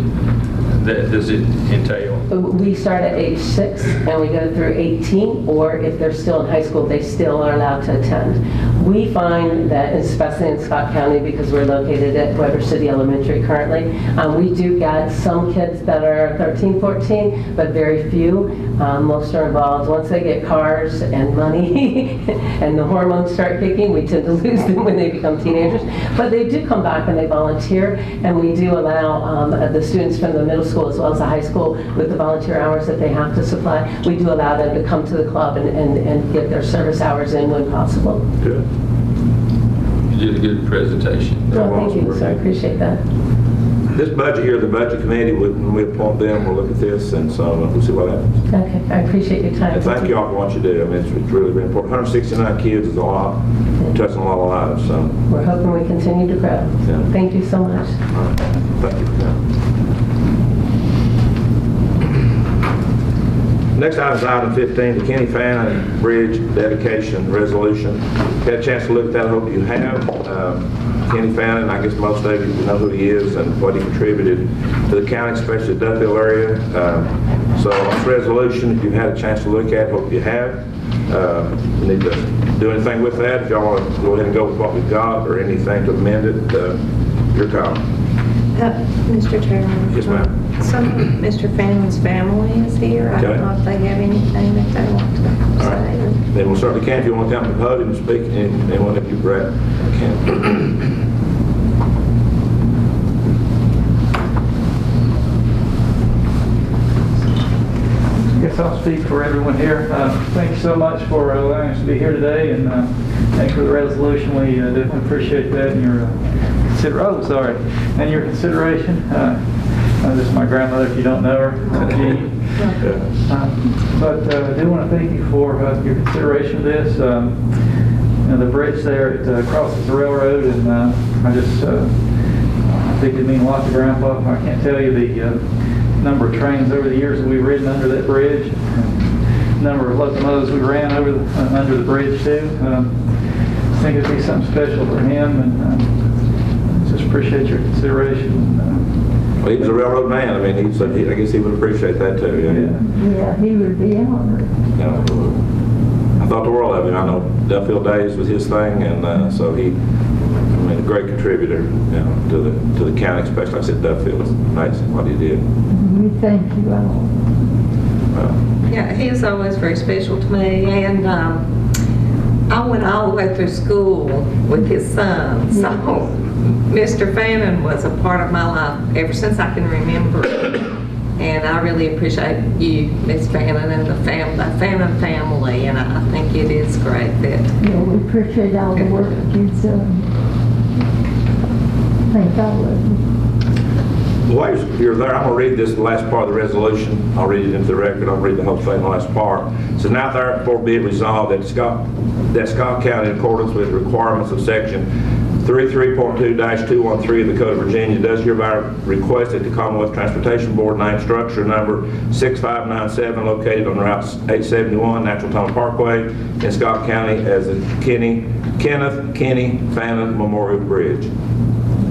that does it entail? We start at age 6 and we go through 18, or if they're still in high school, they still are allowed to attend. We find that, especially in Scott County, because we're located at Weber City Elementary currently, we do get some kids that are 13, 14, but very few. Most are involved. Once they get cars and money and the hormones start kicking, we tend to lose them when they become teenagers. But they do come back and they volunteer, and we do allow the students from the middle school as well as the high school, with the volunteer hours that they have to supply, we do allow them to come to the club and get their service hours in when possible. Good. You did a good presentation. Well, thank you, sir. I appreciate that. This budget here, the budget committee, when we appoint them, we'll look at this, and so we'll see what happens. Okay, I appreciate your time. And thank you all for what you do. I mean, it's really been important. 169 kids is a lot, touching a lot of lives, so. We're hoping we continue to grow. Yeah. Thank you so much. All right. Thank you for that. Next item is item 15, the Kenny Fannin Bridge dedication resolution. Had a chance to look at that, I hope you have. Kenny Fannin, I guess most of you know who he is and what he contributed to the county, especially the Duffield area. So on this resolution, if you've had a chance to look at it, hope you have. We need to do anything with that. If y'all want to go ahead and go with what we've got or anything to amend it, your call. Mr. Chairman. Yes, ma'am. Some of Mr. Fannin's family is here. I don't know if they have anything that they want to All say. right. Then we'll certainly can, if you want to come to the podium and speak, anyone if you Brett can. I guess I'll speak for everyone here. Thank you so much for allowing us to be here today, and thank you for the resolution. We definitely appreciate that and your consideration. This is my grandmother, if you don't know her, Jean. But I do want to thank you for your consideration of this. The bridge there, it crosses the railroad, and I think it means a lot to Grandpa. I can't tell you the number of trains over the years that we've ridden under that bridge, and number of locomotives we ran over under the bridge too. I think it'd be something special for him, and just appreciate your consideration. Well, he was a railroad man. I mean, I guess he would appreciate that too. Yeah, he would be honored. I thought the world of him. I know Duffield Days was his thing, and so he, a great contributor, to the county, especially. Like I said, Duffield. It's amazing what he did. We thank you all. Yeah, he was always very special to me, and I went all the way through school with his son, so Mr. Fannin was a part of my life ever since I can remember. And I really appreciate you, Ms. Fannin, and the Fannin family, and I think it is great that. Yeah, we appreciate all the work that you've done. Thank all of you. While you're there, I'm going to read this, the last part of the resolution. I'll read it into the record. I'll read the whole thing, the last part. It says, now therefore be it resolved that Scott County, in accordance with the requirements of section 33.2-213 of the Code of Virginia, does hereby request that the Commonwealth Transportation Board name structure number 6597 located on Route 871 Natural Tunnel Parkway in Scott County as the Kenneth Kenny Fannin Memorial Bridge.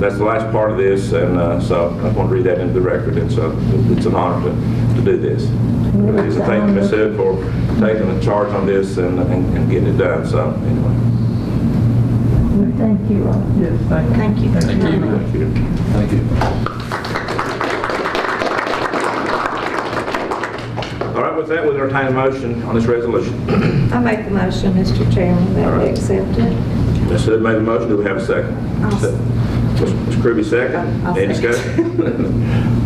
That's the last part of this, and so I want to read that into the record, and so it's an honor to do this. So thank you, Ms. Hood, for taking the charge on this and getting it done, so anyway. Thank you all. Yes, thank you. Thank you. Thank you. Thank you. All right, with that, we'll entertain a motion on this resolution. I make the motion, Mr. Chairman, that we accept it. Ms. Hood made the motion. Do we have a second? Ms. Kirby, second. Any discussion?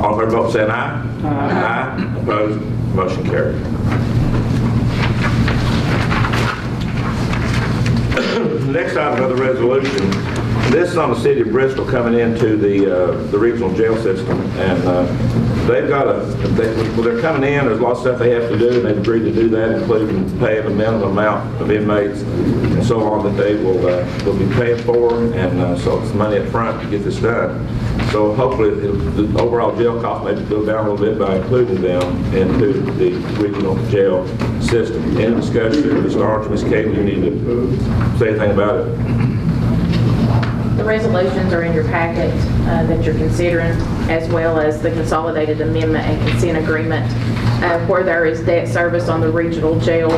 All in favor, vote saying aye. Aye. Opposed? Motion carried. Next item of the resolution. This is on the city of Bristol coming into the regional jail system, and they've got they're coming in. There's a lot of stuff they have to do, and they've agreed to do that, including paying the minimum amount of inmates and so on that they will be paying for, and so it's money up front to get this done. So hopefully the overall jail cost may go down a little bit by including them into the regional jail system. Any discussion? Ms. Orange, Ms. Cable, you need to say anything about it? The resolutions are in your packet that you're considering, as well as the consolidated amendment and consent agreement. Where there is debt service on the regional jail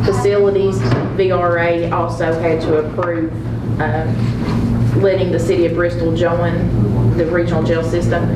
facilities, VRA also had to approve letting the city of Bristol join the regional jail system.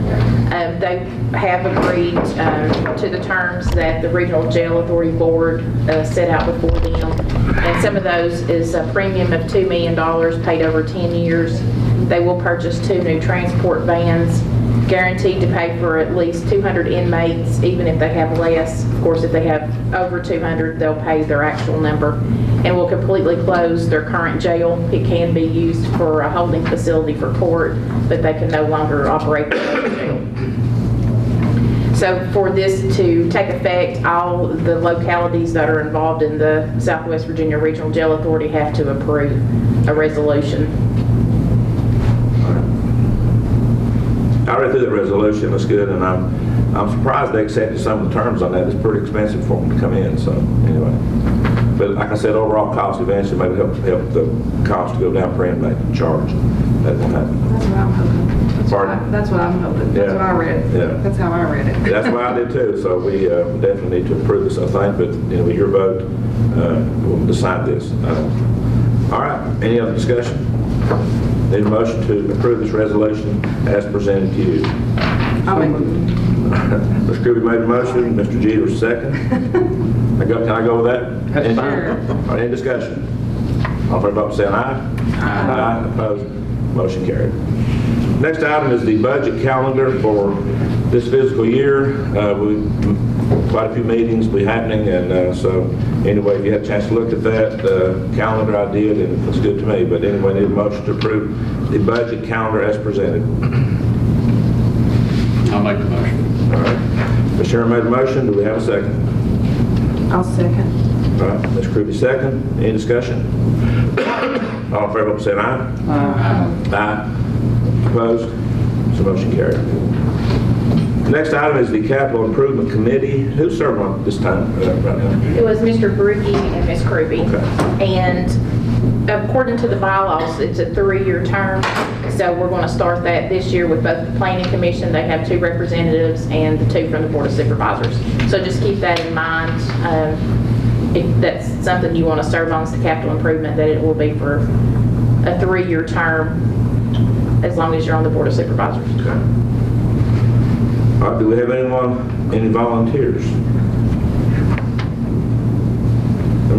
They have agreed to the terms that the Regional Jail Authority Board set out before them. And some of those is a premium of $2 million paid over 10 years. They will purchase 2 new transport vans, guaranteed to pay for at least 200 inmates, even if they have less. Of course, if they have over 200, they'll pay their actual number. And will completely close their current jail. It can be used for a holding facility for court, but they can no longer operate the jail. So for this to take effect, all the localities that are involved in the Southwest Virginia Regional Jail Authority have to approve a resolution. I read through the resolution. It's good, and I'm surprised they accepted some of the terms on that. It's pretty expensive for them to come in. So anyway, but like I said, overall cost eventually maybe help the cost to go down per inmate charge. That won't happen. That's what I'm hoping. That's what I'm hoping. That's what I read. Yeah. That's how I read it. That's what I did too. So we definitely need to approve this, I think. But with your vote, we'll decide this. All right. Any other discussion? Need a motion to approve this resolution as presented to you. I'll make Mr. Kirby made a motion. Mr. Jeter second. Can I go with that? That's fine. All right, any discussion? All in favor, vote saying aye. Aye. Opposed? Motion carried. Next item is the budget calendar for this fiscal year. Quite a few meetings will be happening, and so anyway, if you had a chance to look at that calendar, I did, and it looks good to me. But anyway, I need a motion to approve the budget calendar as presented. I'll make the motion. All right. Ms. Sherman made the motion. Do we have a second? I'll second. All right. Ms. Kruby second. Any discussion? All in favor, vote saying aye. Aye. Aye. Opposed? So motion carried. Next item is the Capital Improvement Committee. Who's serving on this time right now? It was Mr. Brugge and Ms. Kruby. Okay. And according to the bylaws, it's a 3-year term. So we're going to start that this year with both the Planning Commission. They have 2 representatives and the 2 from the Board of Supervisors. So just keep that in mind. If that's something you want to serve on as the capital improvement, that it will be for a 3-year term as long as you're on the Board of Supervisors. Okay. All right, do we have any volunteers?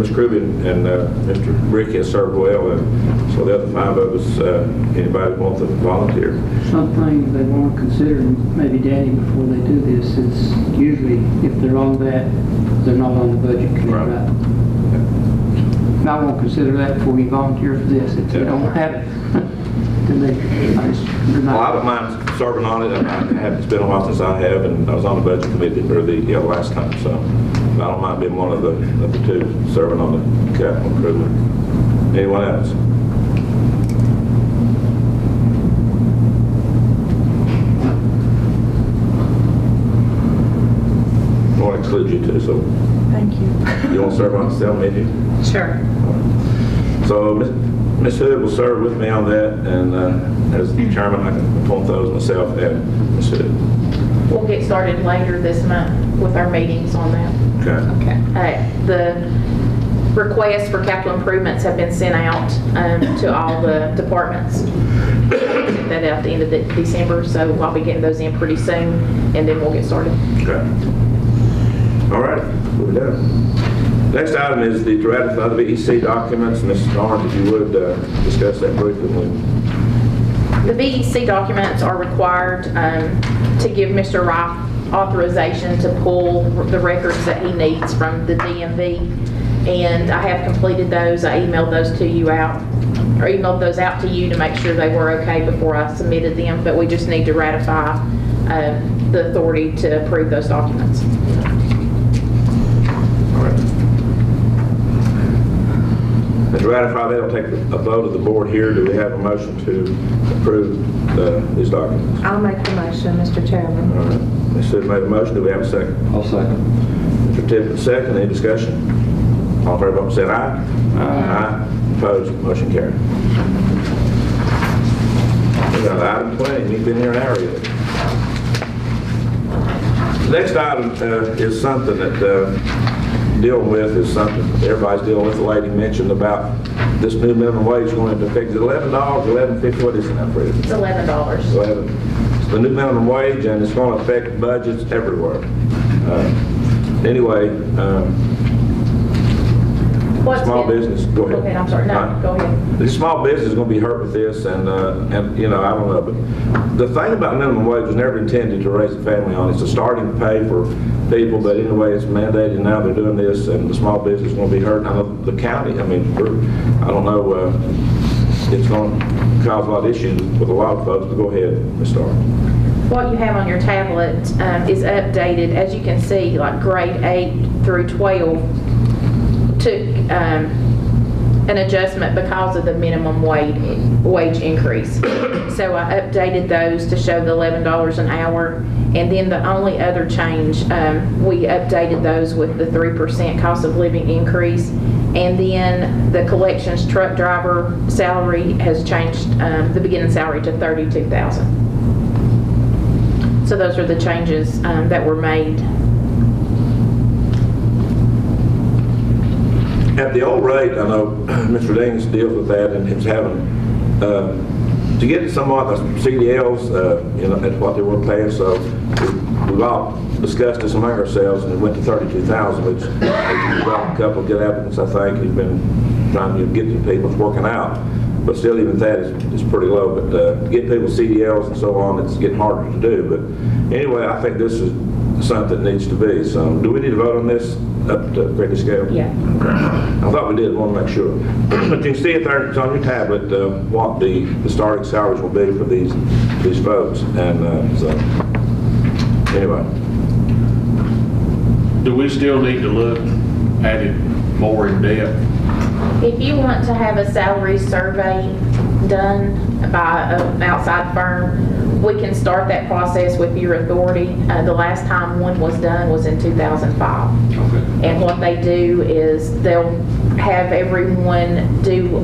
Ms. Kruby and Mr. Ricky has served well, and so the other 5 of us, anybody want to volunteer? Something they want to consider, maybe Danny, before they do this, is usually if they're on that, they're not on the budget committee, right? And I won't consider that before you volunteer for this, if they don't have it. Then they, Well, I don't mind serving on it. It's been a while since I have, and I was on the budget committee for the last time, so I don't mind being one of the 2 serving on the capital improvement. Anyone else? I want to exclude you too, so. Thank you. You want to serve on the cell meeting? Sure. So Ms. Hood will serve with me on that, and as the chairman, I can appoint those myself and Ms. Hood. We'll get started later this month with our meetings on that. Okay. The requests for capital improvements have been sent out to all the departments. Get that out at the end of December, so I'll be getting those in pretty soon, and then we'll get started. Okay. All right, we're done. Next item is to ratify the VEC documents. Mrs. Barnes, if you would discuss that briefly. The VEC documents are required to give Mr. Roth authorization to pull the records that he needs from the DMV, and I have completed those. I emailed those to you emailed those out to you to make sure they were okay before I submitted them, but we just need to ratify the authority to approve those documents. All right. To ratify that, I'll take a vote of the board here. Do we have a motion to approve these documents? I'll make the motion, Mr. Chairman. All right. Ms. Hood made a motion. Do we have a second? I'll second. Mr. Tippett, second. Any discussion? All in favor, vote by saying aye. Aye. Opposed? Motion carried. We got item 20. You've been here an hour yet. The next item is something that dealing with is something everybody's dealing with. The lady mentioned about this new minimum wage going into effect. Is it $11, $11.50? What is it now, Freddie? It's $11. 11. It's the new minimum wage, and it's going to affect budgets everywhere. Anyway, small business. Go ahead. Okay, I'm sorry. No, go ahead. The small business is going to be hurt with this, and you know, I don't know, but the thing about minimum wage was never intended to raise a family on. It's a starting pay for people, but anyway, it's mandated, and now they're doing this, and the small business is going to be hurt. I know the county, I mean, I don't know, it's going to cause a lot of issues with a lot of folks, but go ahead, Ms. Starr. What you have on your tablet is updated. As you can see, like grade 8 through 12 took an adjustment because of the minimum wage increase. So I updated those to show the $11 an hour, and then the only other change, we updated those with the 3% cost of living increase, and then the collections truck driver salary has changed, the beginning salary to $32,000. So those are the changes that were made. At the old rate, I know Mr. Dings deals with that, and he's having, to get some of the CDLs, you know, that's what they were paying, so we've all discussed this among ourselves, and it went to $32,000, which we've got a couple of good applicants, I think. He's been trying to get the people, it's working out, but still even that is pretty low. But to get people CDLs and so on, it's getting harder to do. But anyway, I think this is something that needs to be. So do we need to vote on this up to greater scale? Yeah. I thought we did, want to make sure. But you can see it there, it's on your tablet, what the starting salaries will be for these folks. And so, anyway. Do we still need to look at it more in depth? If you want to have a salary survey done by an outside firm, we can start that process with your authority. The last time one was done was in 2005. Okay. And what they do is they'll have everyone do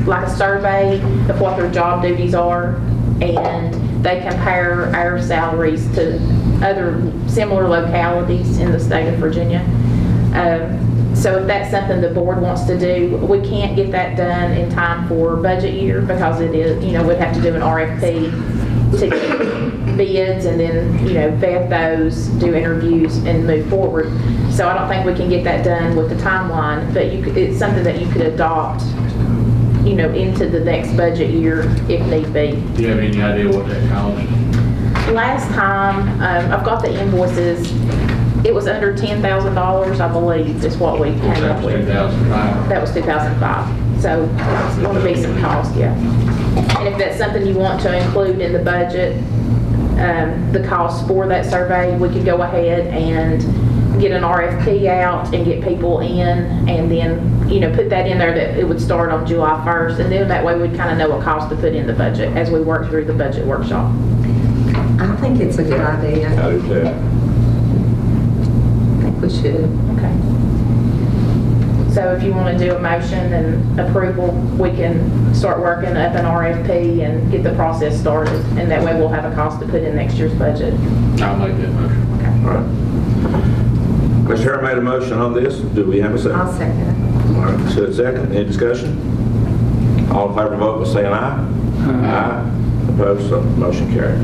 like a survey of what their job duties are, and they compare our salaries to other similar localities in the state of Virginia. So if that's something the board wants to do, we can't get that done in time for budget year because it is, you know, we'd have to do an RFP to get bids and then, vet those, do interviews and move forward. So I don't think we can get that done with the timeline, but it's something that you could adopt, into the next budget year if need be. Do you have any idea what that costs? Last time, I've got the invoices, it was under $10,000, I believe, is what we came up with. 2005. That was 2005. So it's going to be some cost, yeah. And if that's something you want to include in the budget, the cost for that survey, we could go ahead and get an RFP out and get people in, and then, put that in there that it would start on July 1st, and then that way we'd kind of know what cost to put in the budget as we work through the budget workshop. I think it's a good idea. I do too. I think we should. Okay. So if you want to do a motion and approval, we can start working up an RFP and get the process started, and that way we'll have a cost to put in next year's budget. I'll make that motion. All right. Mr. Harris made a motion on this. Do we have a second? I'll second it. All right, so a second. Any discussion? All in favor, vote by saying aye. Aye. Opposed, so motion carried.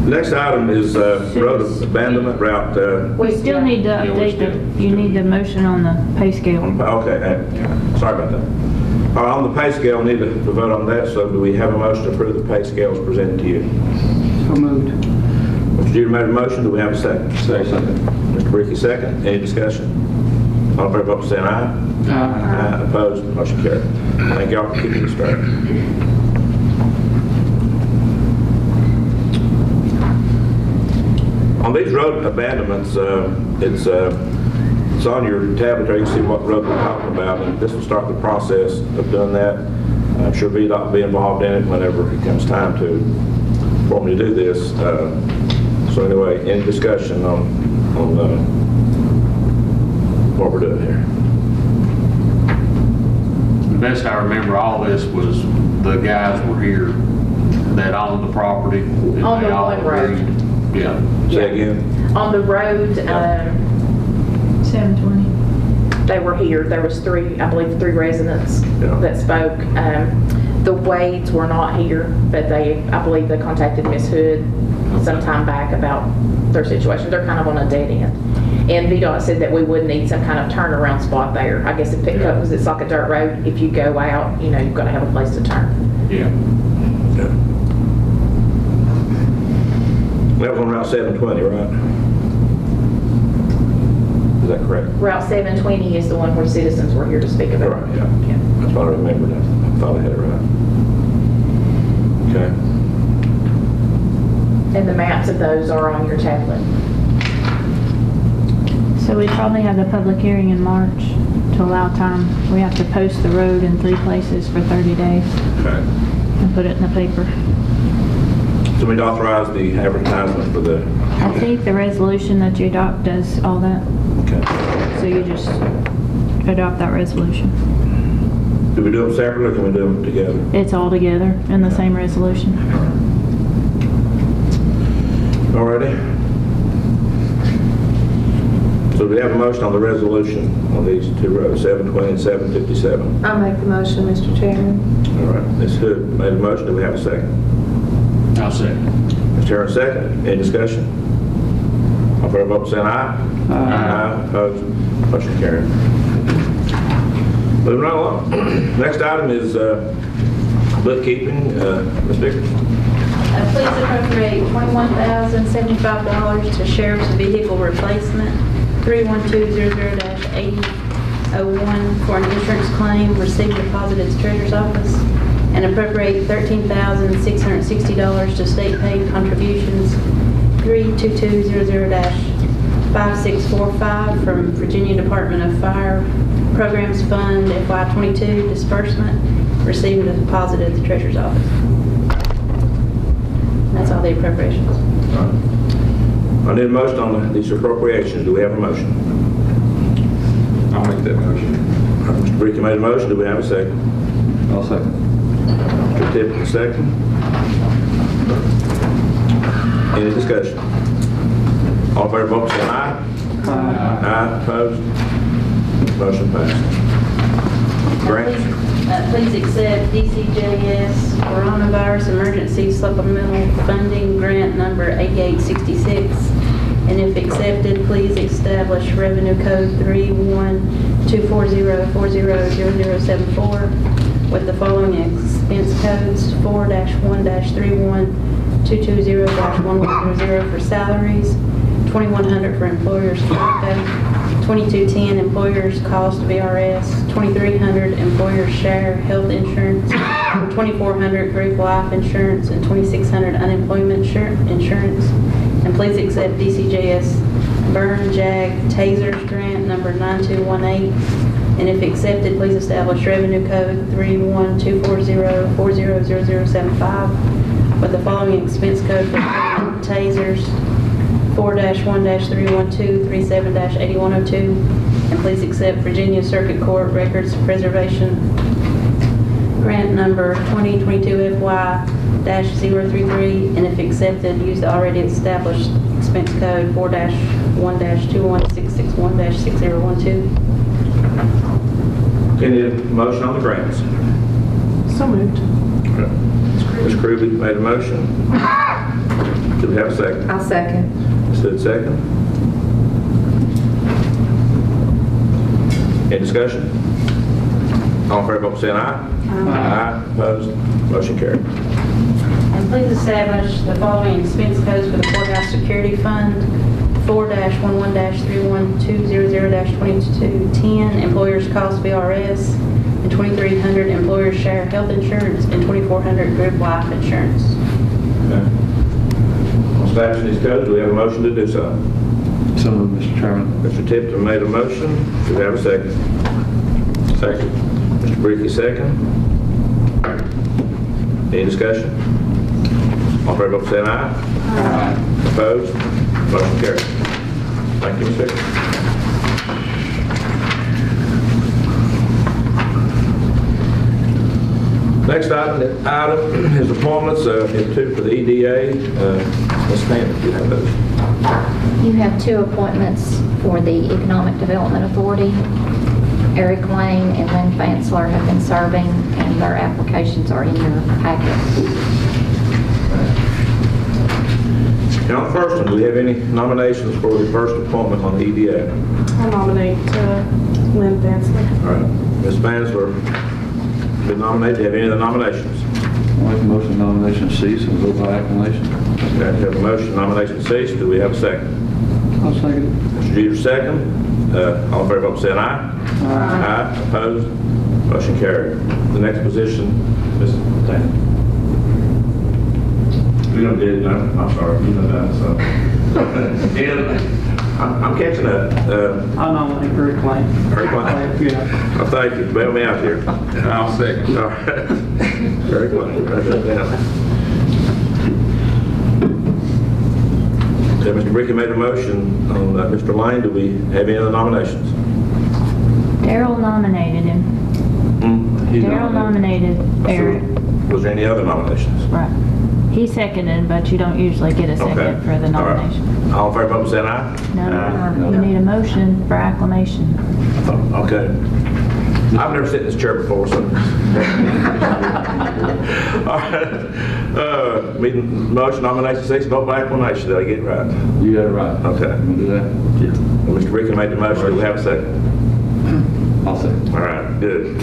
Next item is road abandonment route. We still need to update you need the motion on the pay scale. Okay, sorry about that. All right, on the pay scale, we need to vote on that, so do we have a motion to approve the pay scales presented to you? So moved. Mr. Jeter made a motion, do we have a second? Second. Mr. Bricky, second. Any discussion? All in favor, vote by saying aye. Aye. Opposed, motion carried. Thank y'all for keeping me straight. On these road abandonments, it's on your tablet there. You can see what road we're talking about, and this will start the process of doing that. I'm sure VDOT will be involved in it whenever it comes time for me to do this. So anyway, any discussion on what we're doing here? The best I remember, all this was the guys were here that owned the property. And On they the all one road. agreed. Yeah. Say again? On the road, 720. they were here. There was three residents that spoke. The Wades were not here, but I believe they contacted Ms. Hood some time back about their situation. They're kind of on a dead end. And VDOT said that we would need some kind of turnaround spot there. I guess if it's like a dirt road, if you go out, you've got to have a place to turn. Yeah. That was on Route 720, right? Is that correct? Route 720 is the one where citizens were here to speak about. Right, yeah. That's what I remembered. I thought I had it right. Okay. And the maps of those are on your tablet. So we probably have the public hearing in March to allow time. We have to post the road in 3 places for 30 days Okay. and put it in the paper. So we'd authorize the advertisement for the... I think the resolution that you adopt does all that. Okay. So you just adopt that resolution. Do we do them separately or can we do them together? It's all together in the same resolution. All righty. So we have a motion on the resolution on these two roads, 720 and 757. I'll make the motion, Mr. Chairman. All right. Ms. Hood made a motion. Do we have a second? I'll second. Mr. Harris, second. Any discussion? All in favor, vote saying aye. Aye. Opposed? Motion carried. Moving right along. Next item is bookkeeping. Ms. Vickers. Please appropriate $21,075 to Sheriff's Vehicle Replacement 31200-8001 for an insurance claim received deposited at the Treasurer's Office, and appropriate $13,660 to state paid contributions 32200-5645 from Virginia Department of Fire Programs Fund FY22 disbursement received and deposited at the Treasurer's Office. That's all the appropriations. All right. I need a motion on these appropriations. Do we have a motion? I'll make that motion. All right, Mr. Bricky made a motion. Do we have a second? I'll second. Mr. Tippett, second. Any discussion? All in favor, vote saying aye. Aye. Opposed? Motion passed. Grants? Please accept DCJS Coronavirus Emergency Supplemental Funding Grant number 8866. And if accepted, please establish revenue code 312404000074 with the following expense codes: 4-1-31-220-1100 for salaries, 2100 for employers' tobacco, 2210 employers' cost VRS, 2300 employers' share health insurance, 2400 group life insurance, and 2600 unemployment insurance. And please accept DCJS Burn Jag Tasers Grant number 9218. And if accepted, please establish revenue code 312404000075 with the following expense code for tasers: 4-1-312-37-8102. And please accept Virginia Circuit Court Records Preservation Grant number 2022 FY-033. And if accepted, use the already established expense code 4-1-21661-6012. Any motion on the grants? So moved. Ms. Kruby made a motion. Do we have a second? I'll second. Ms. Hood, second. Any discussion? All in favor, vote by saying aye. Aye. Opposed? Motion carried. And please establish the following expense codes for the Courthouse Security Fund: 4-1-31200-2210 employers' cost VRS, and 2300 employers' share health insurance, and 2400 group life insurance. Okay. On establishing these codes, do we have a motion to do so? So moved, Mr. Chairman. Mr. Tipton made a motion. Do we have a second? Second. Mr. Bricky, second. Any discussion? All in favor, vote by saying aye. Aye. Opposed? Motion carried. Thank you, Ms. Vickers. Next item is appointments. We have two for the EDA. Ms. Pam, do you have those? You have two appointments for the Economic Development Authority. Eric Lane and Lynn Fansler have been serving, and their applications are in your packet. Now, the first one, do we have any nominations for the first appointment on the EDA? I nominate Lynn Fansler. All right. Ms. Fansler been nominated. Do you have any other nominations? I'll make a motion nomination cease and vote by acclamation. Okay, we have a motion, nomination cease. Do we have a second? I'll second it. Mr. Jeter, second. All in favor, vote by saying aye. Aye. Opposed? Motion carried. The next position, Ms. Tanner. We don't get it, no? I'm sorry, you know that, so. I'm catching up. I'll nominate Eric Lane. Eric Lane? Yeah. Oh, thank you. Bail me out here. I'll second. All right. Eric Lane, write that down. Okay, Mr. Bricky made a motion on Mr. Lane. Do we have any other nominations? Darrell nominated him. Darrell nominated Eric. Was there any other nominations? Right. He seconded, but you don't usually get a second for the nomination. All in favor, vote by saying aye. No, you need a motion for acclamation. Okay. I've never sat in this chair before, so. All right. Motion, nomination, cease, vote by acclamation. Did I get it right? You got it right. Okay. You want to do that? Yeah. Well, Mr. Ricky made the motion. Do we have a second? I'll second. All right, good.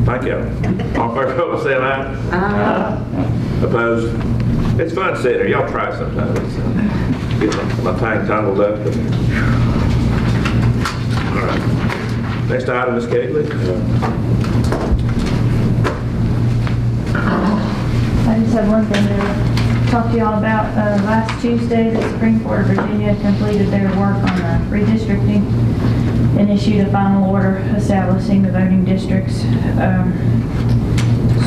Thank you. All in favor, vote by saying aye. Aye. Opposed? It's fun sitting there. Y'all try sometimes. Get my tongue tangled up. All right. Next item, Ms. Kegley. I just have one thing to talk to y'all about. Last Tuesday, the Supreme Court of Virginia completed their work on the redistricting and issued a final order establishing the voting districts.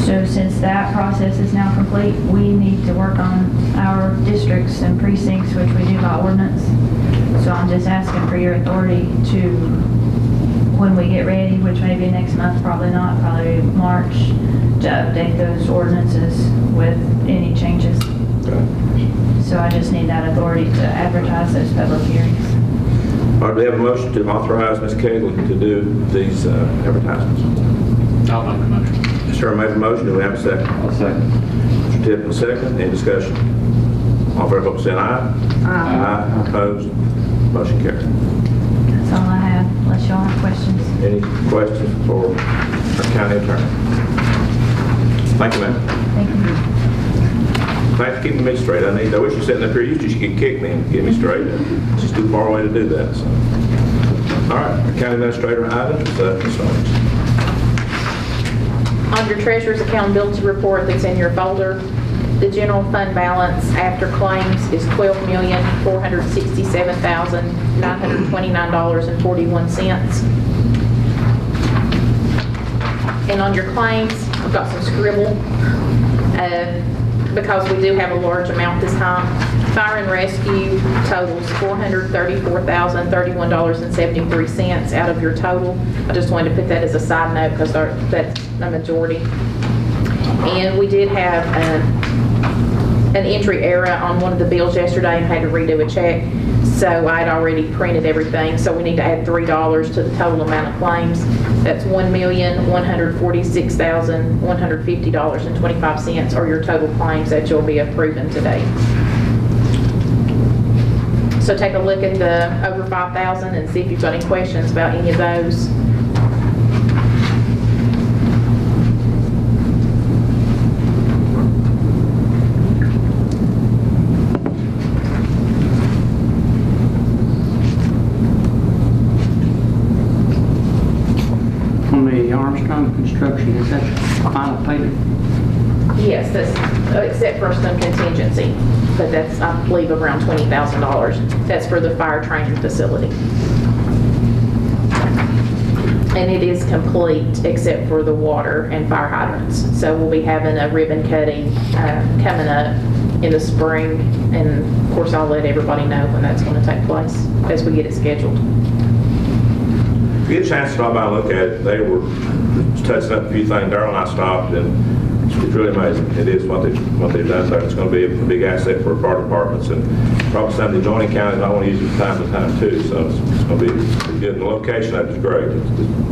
So since that process is now complete, we need to work on our districts and precincts, which we do by ordinance. So I'm just asking for your authority to, when we get ready, which may be next month, probably not, probably March, to update those ordinances with any changes. So I just need that authority to advertise those public hearings. All right, we have a motion to authorize Ms. Kegley to do these advertisements. I'll make the motion. Mr. Herman made a motion, do we have a second? I'll second. Mr. Tippett, second, any discussion? All in favor, vote by saying aye. Aye. Opposed? Motion carried. That's all I have, unless y'all have questions. Any questions for our county attorney? Thank you, ma'am. Thank you. Thanks for keeping me straight. I wish you were sitting up here. You should get kicked me and get me straight. It's just too far away to do that. So. All right, our county administrator items. Ms. Owens. On your treasurer's accountability report that's in your folder, the general fund balance after claims is $12,467,929.41. And on your claims, I've got some scribble, because we do have a large amount this time. Fire and rescue totals $434,031.73 out of your total. I just wanted to put that as a side note because that's a majority. And we did have an entry error on one of the bills yesterday and had to redo a check. So I'd already printed everything, so we need to add $3 to the total amount of claims. That's $1,146,150.25 are your total claims that you'll be approving today. So take a look at the over 5,000 and see if you've got any questions about any of those. On the Armstrong Construction, is that final payment? Yes, that's, except for some contingency, but that's, I believe, around $20,000. That's for the fire training facility. And it is complete except for the water and fire hydrants. So we'll be having a ribbon cutting coming up in the spring. And of course, I'll let everybody know when that's going to take place as we get it scheduled. If you get a chance to stop by and look at it, they were touching up a few things. Darryl and I stopped, and it's really amazing. It is what they've done there. It's going to be a big asset for fire departments and probably some of the adjoining counties. I want to use it from time to time too, so it's going to be good. The location of it is great. It's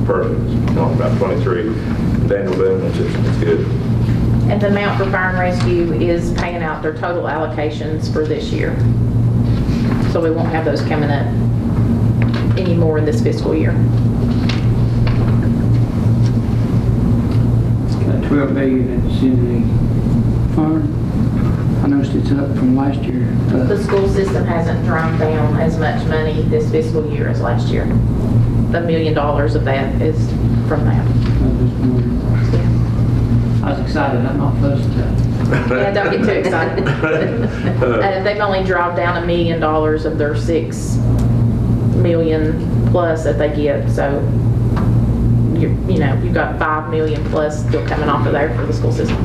perfect. It's on about 23 Daniel Boone, which is good. And the amount for fire and rescue is paying out their total allocations for this year. So we won't have those coming up anymore in this fiscal year. That 12 million that's in the fund, I noticed it's up from last year. The school system hasn't drawn down as much money this fiscal year as last year. $1 million of that is from that. I was excited, I'm not fussed about it. Yeah, don't get too excited. They've only drawn down $1 million of their $6 million plus that they get, so you've got $5 million plus still coming off of there for the school system.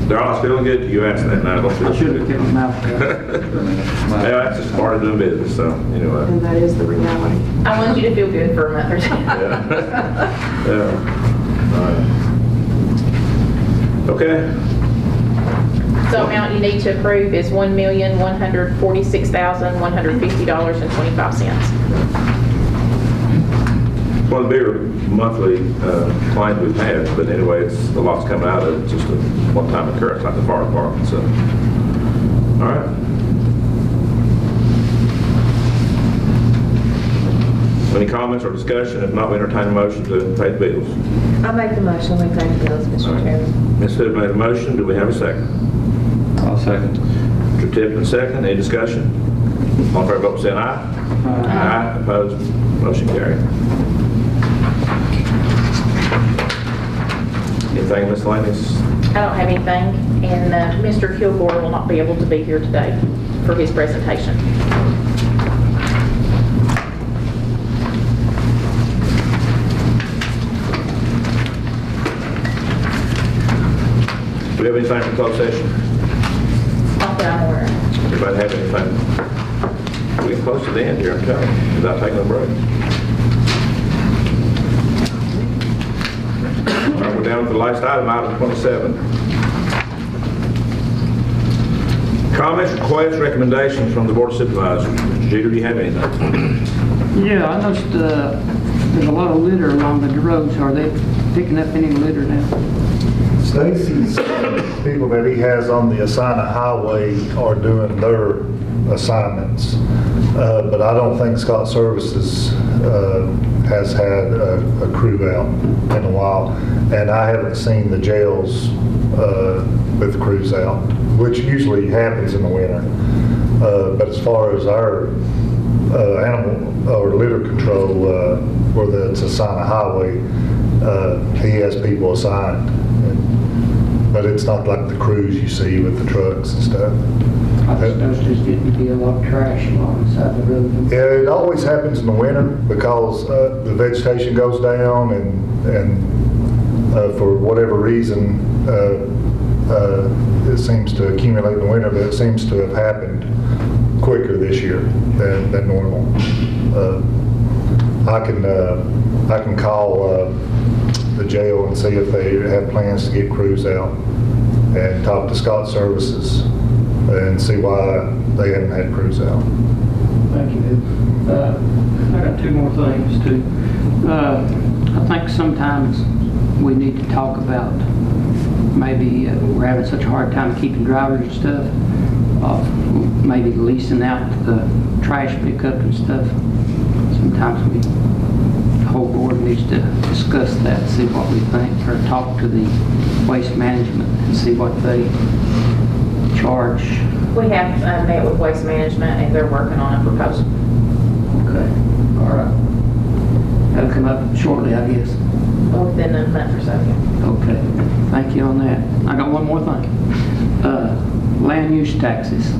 They're all feeling good. You asked that, and I don't feel. I should have kept my mouth shut. Yeah, that's just part of doing business. So anyway. And that is the reality. I want you to feel good for a month or two. Yeah. All right. Okay. So amount you need to approve is $1,146,150.25. One of the bigger monthly claims we've had, but anyway, it's a lot's coming out of it. It's just a one-time occurrence, like the fire department. So, all right. Any comments or discussion? If not, we entertain a motion to pay the bills. I make the motion, we pay the bills, Mr. Chairman. Ms. Hood made a motion. Do we have a second? I'll second. Mr. Tipton, second. Any discussion? All in favor, vote by saying aye. Aye. Opposed? Motion carried. Anything miscellaneous? I don't have anything, and Mr. Kilgore will not be able to be here today for his presentation. Do we have anything for closed session? Not that I'm aware of. Everybody have anything? We get close to the end here, I'm telling you, without taking a break. All right, we're down to the last item, item 27. Comments, requests, recommendations from the Board of Supervisors. Mr. Jeter, do you have anything? Yeah, I noticed There's a lot of litter along the roads. Are they picking up any litter now? Stacy's people that he has on the assigned highway are doing their assignments. But I don't think Scott Services has had a crew out in a while. And I haven't seen the jails with crews out, which usually happens in the winter. But as far as our animal or litter control, where it's assigned highway, he has people assigned. But it's not like the crews you see with the trucks and stuff. I think there's just getting to be a lot of trash along the side of the road. Yeah, it always happens in the winter because the vegetation goes down and for whatever reason it seems to accumulate in the winter, but it seems to have happened quicker this year than normal. I can call the jail and see if they have plans to get crews out and talk to Scott Services and see why they haven't had crews out. Thank you. I got two more things too. I think sometimes we need to talk about maybe we're having such a hard time keeping drivers and stuff, maybe leasing out the trash pickup and stuff. Sometimes the whole board needs to discuss that, see what we think, or talk to the waste management and see what they charge. We have met with Waste Management and they're working on a proposal. Okay, all right. That'll come up shortly, I guess. Within a month or so, yeah. Okay, thank you on that. I got one more thing. Land use taxes.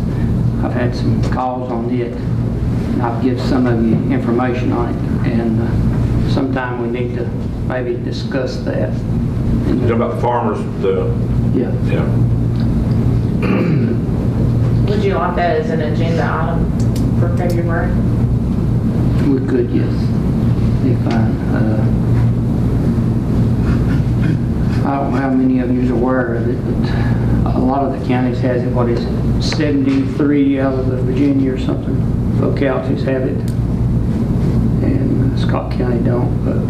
I've had some calls on it, and I've given some of you information on it, and sometime we need to maybe discuss that. You're talking about the farmers, Yeah. Yeah. Would you like that as an agenda item for February? We could, yes. Be fine. I don't know how many of you are aware of it, but a lot of the counties has it. What is it? 73 out of the Virginia or something localities have it, and Scott County don't. But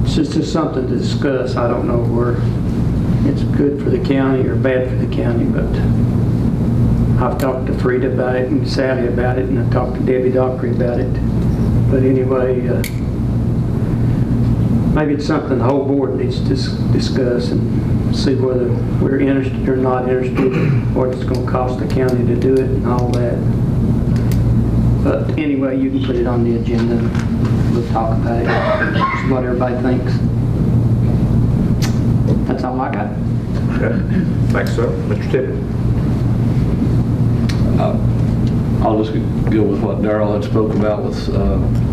it's just something to discuss. I don't know where it's good for the county or bad for the county, but I've talked to Frida about it and Sally about it, and I've talked to Debbie Dockery about it. But anyway, maybe it's something the whole board needs to discuss and see whether we're interested or not interested, what it's going to cost the county to do it and all that. But anyway, you can put it on the agenda and we'll talk about it, just what everybody thinks. That's all I got. Okay. Thanks, sir. Mr. Tippett. I'll just go with what Darrell had spoke about with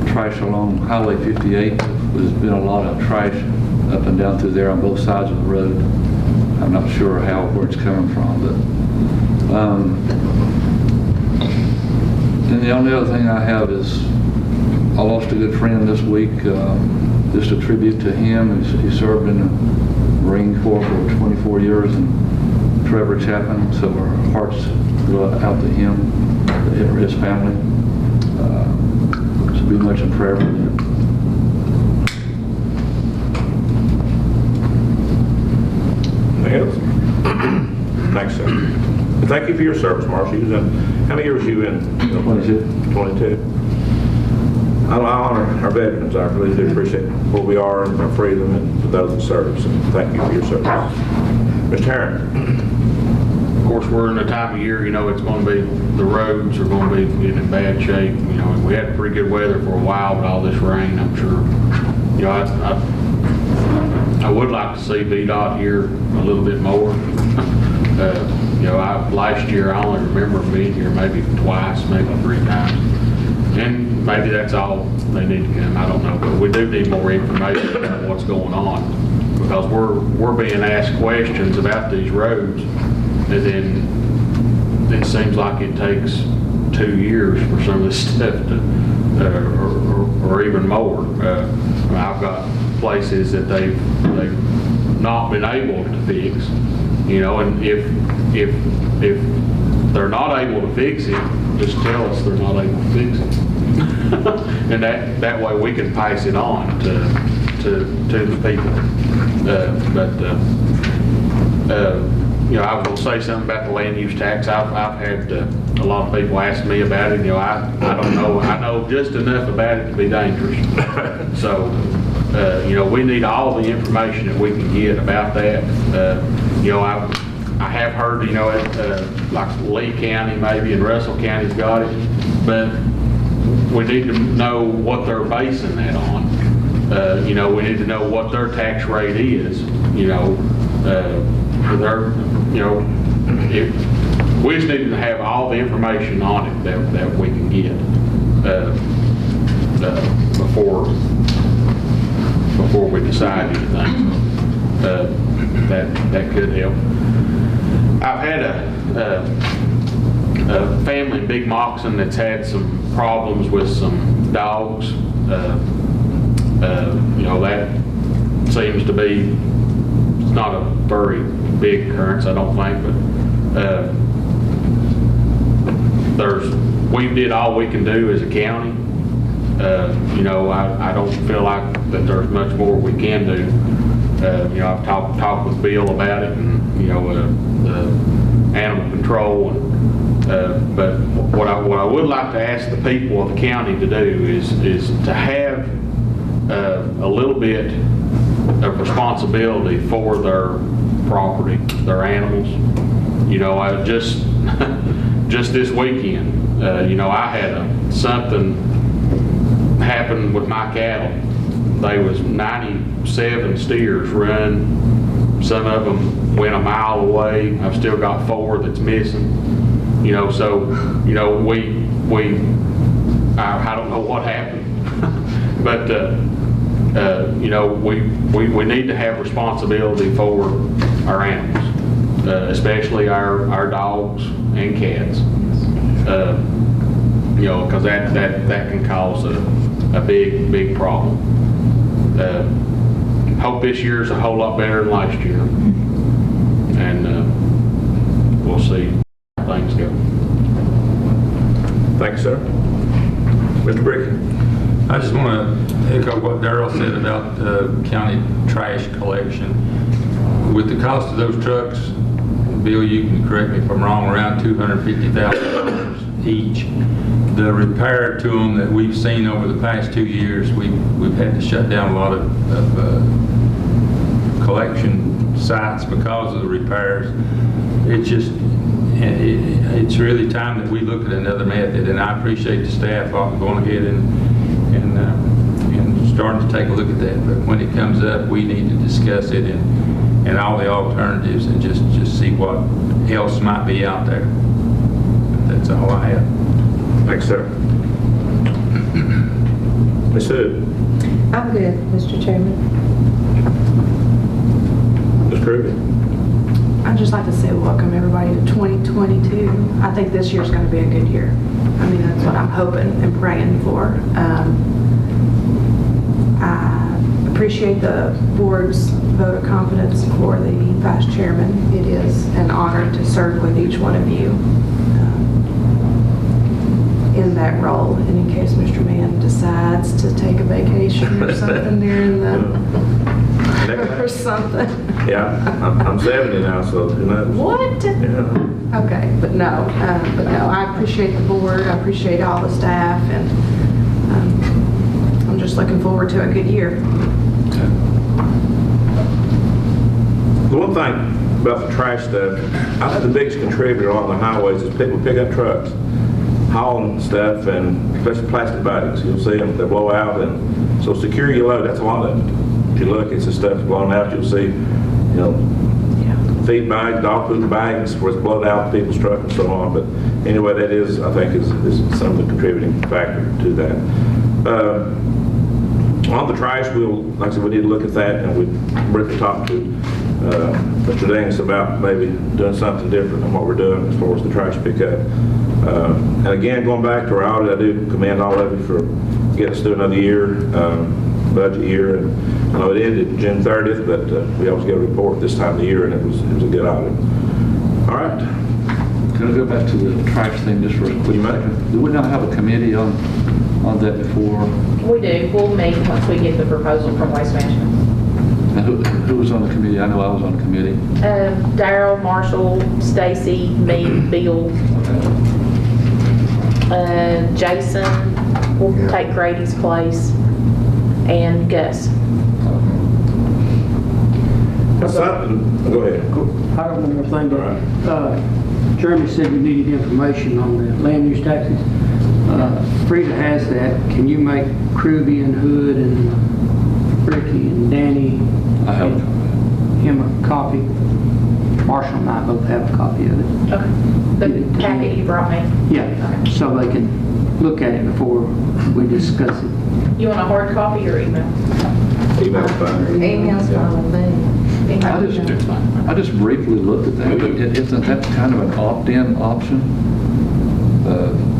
trash along Highway 58. There's been a lot of trash up and down through there on both sides of the road. I'm not sure where it's coming from, but and the only other thing I have is I lost a good friend this week. Just a tribute to him. He served in the Marine Corps for 24 years, and Trevor Chapman. So our hearts go out to him, to his family. So be much in prayer for them. Anything else? Thanks, sir. And thank you for your service, Marshall. How many years were you in? 22. 22. I honor our veterans. I really do appreciate where we are and our freedom and for those that serve. So thank you for your service. Mr. Herron. Of course, we're in a time of year, it's going to be, the roads are going to be in bad shape. We had pretty good weather for a while, but all this rain, I'm sure, I would like to see VDOT here a little bit more. Last year, I only remember being here maybe twice, maybe 3 times. And maybe that's all they need to come, I don't know. But we do need more information about what's going on, because we're being asked questions about these roads, and then it seems like it takes 2 years for some of this stuff to, or even more. I've got places that they've not been able to fix, and if they're not able to fix it, just tell us they're not able to fix it. And that way we can pass it on to the people. You know, I was going to say something about the land use tax. I've had a lot of people ask me about it. You know, I don't know. I know just enough about it to be dangerous. So, you know, we need all the information that we can get about that. You know, I have heard, you know, like Lee County maybe and Russell County's got it, but we need to know what they're basing that on. You know, we need to know what their tax rate is, you know, for their, you know, we just need to have all the information on it that we can get before we decide anything. That could help. I've had a family in Big Moccasin that's had some problems with some dogs. You know, that seems to be, it's not a very big occurrence, I don't think, but we did all we can do as a county. You know, I don't feel like that there's much more we can do. You know, I've talked with Bill about it, and you know, animal control. And, but what I would like to ask the people of the county to do is to have a little bit of responsibility for their property, their animals. You know, I just this weekend, you know, I had something happen with my cattle. There was 97 steers run. Some of them went a mile away. I've still got 4 that's missing. You know, so, you know, I don't know what happened, but, you know, we need to have responsibility for our animals, especially our dogs and cats. You know, because that can cause a big problem. Hope this year's a whole lot better than last year, and we'll see how things go. Thank you, sir. Mr. Bricky. I just want to echo what Darrell said about county trash collection. With the cost of those trucks, Bill, you can correct me if I'm wrong, around $250,000 each. The repair to them that we've seen over the past 2 years, we've had to shut down a lot of collection sites because of the repairs. It's really time that we look at another method, and I appreciate the staff going ahead and starting to take a look at that. But when it comes up, we need to discuss it and all the alternatives, and just see what else might be out there. That's all I have. Thanks, sir. Ms. Hood. I'm good, Mr. Chairman. Ms. Kruger. I'd just like to say welcome everybody to 2022. I think this year's going to be a good year. I mean, that's what I'm hoping and praying for. I appreciate the board's vote of confidence for the vice chairman. It is an honor to serve with each one of you in that role. And in case Mr. Mann decides to take a vacation or something during the or something. Yeah, I'm 70 now, so who knows? What? Yeah. Okay, but no, I appreciate the board, I appreciate all the staff, and I'm just looking forward to a good year. The one thing about the trash stuff, I think the biggest contributor on the highways is people pick up trucks, hauling stuff, and especially plastic bags. You'll see them, they blow out, and so secure your load, that's a lot of it. If you look, it's the stuff blown out, you'll see, you know, feed bags, dog food bags where it's blown out people's truck and so on. But anyway, that is, I think, is some of the contributing factor to that. On the trash, like I said, we need to look at that, and we briefly talked to Mr. Dings about maybe doing something different than what we're doing as far as the trash pickup. And again, going back to our audit, I do commend all of you for getting us through another year, budget year. And I know it ended June 30th, but we always get a report this time of the year, and it was a good audit. All right. Can I go back to the trash thing just for a quick second? Do we not have a committee on that before? We do, we'll meet once we get the proposal from Waste Management. Now, who was on the committee? I know I was on the committee. Darryl, Marshall, Stacy, me, Bill, Jason will take Grady's place, and Gus. Go ahead. I got one more thing. Jeremy said we needed information on the land use taxes. Frida has that. Can you make Kruby and Hood and Ricky and Danny I have him a copy? Marshall and I both have a copy of it. Okay. The packet you brought me. Yeah, so they can look at it before we discuss it. You want a hard copy or email? Email's fine. Email's fine with me. I just briefly looked at that. Isn't that kind of an opt-in option?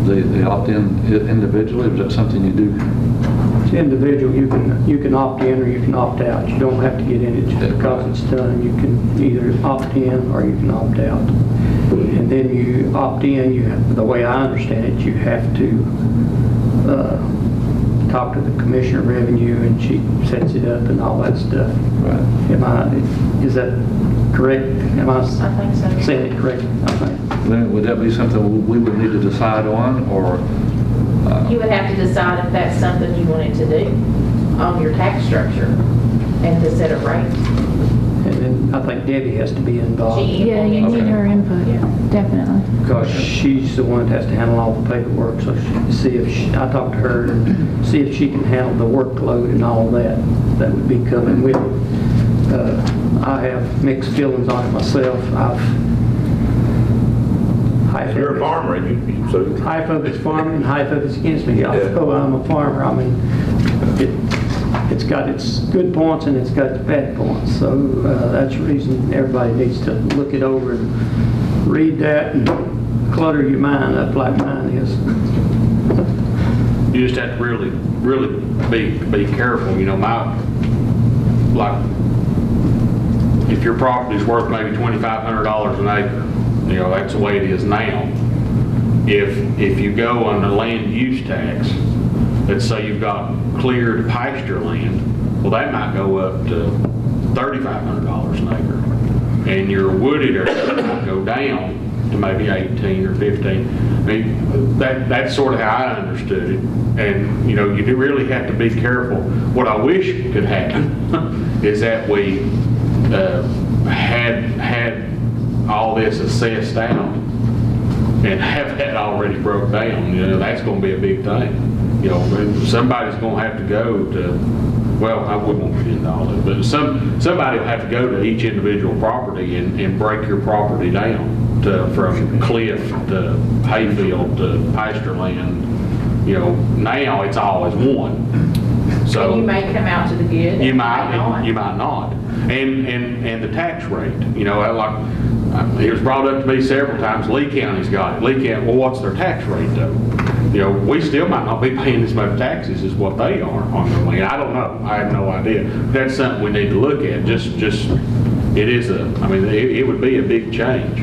The opt-in individually, or is that something you do? It's individual. You can opt in or you can opt out. You don't have to get in it just because it's done. You can either opt in or you can opt out. And then you opt in, you have, the way I understand it, you have to talk to the Commissioner of Revenue and she sets it up and all that stuff. Right. Is that correct? I think so. Saying it correctly? I think. Then would that be something we would need to decide on, or? You would have to decide if that's something you wanted to do on your tax structure and to set a rate. And then I think Debbie has to be involved. Yeah, you need her input, definitely. Because she's the one that has to handle all the paperwork, so I talked to her and see if she can handle the workload and all that would be coming with it. I have mixed feelings on it myself. You're a farmer, so. Half of it's farming and half of it's against me. Although I'm a farmer, I mean, it's got its good points and it's got its bad points. So that's the reason everybody needs to look it over and read that and clutter your mind up like mine is. You just have to really be careful. You know, like, if your property's worth maybe $2,500 an acre, you know, that's the way it is now. If you go on the land use tax, let's say you've got cleared pasture land, well, that might go up to $3,500 an acre. And your wooded area might go down to maybe 18 or 15. I mean, that's sort of how I understood it. And, you know, you do really have to be careful. What I wish could happen is that we had all this assessed out and have that already broke down. You know, that's going to be a big thing. You know, somebody's going to have to go to, well, I wouldn't get into all that, but somebody will have to go to each individual property and break your property down from cliff to hayfield to pasture land. You know, now it's always one. So and you may come out to the good. You might not. And the tax rate, you know, it was brought up to me several times, Lee County's got it. Lee County, well, what's their tax rate though? You know, we still might not be paying as much taxes as what they are on their land. I don't know. I have no idea. That's something we need to look at. It is it would be a big change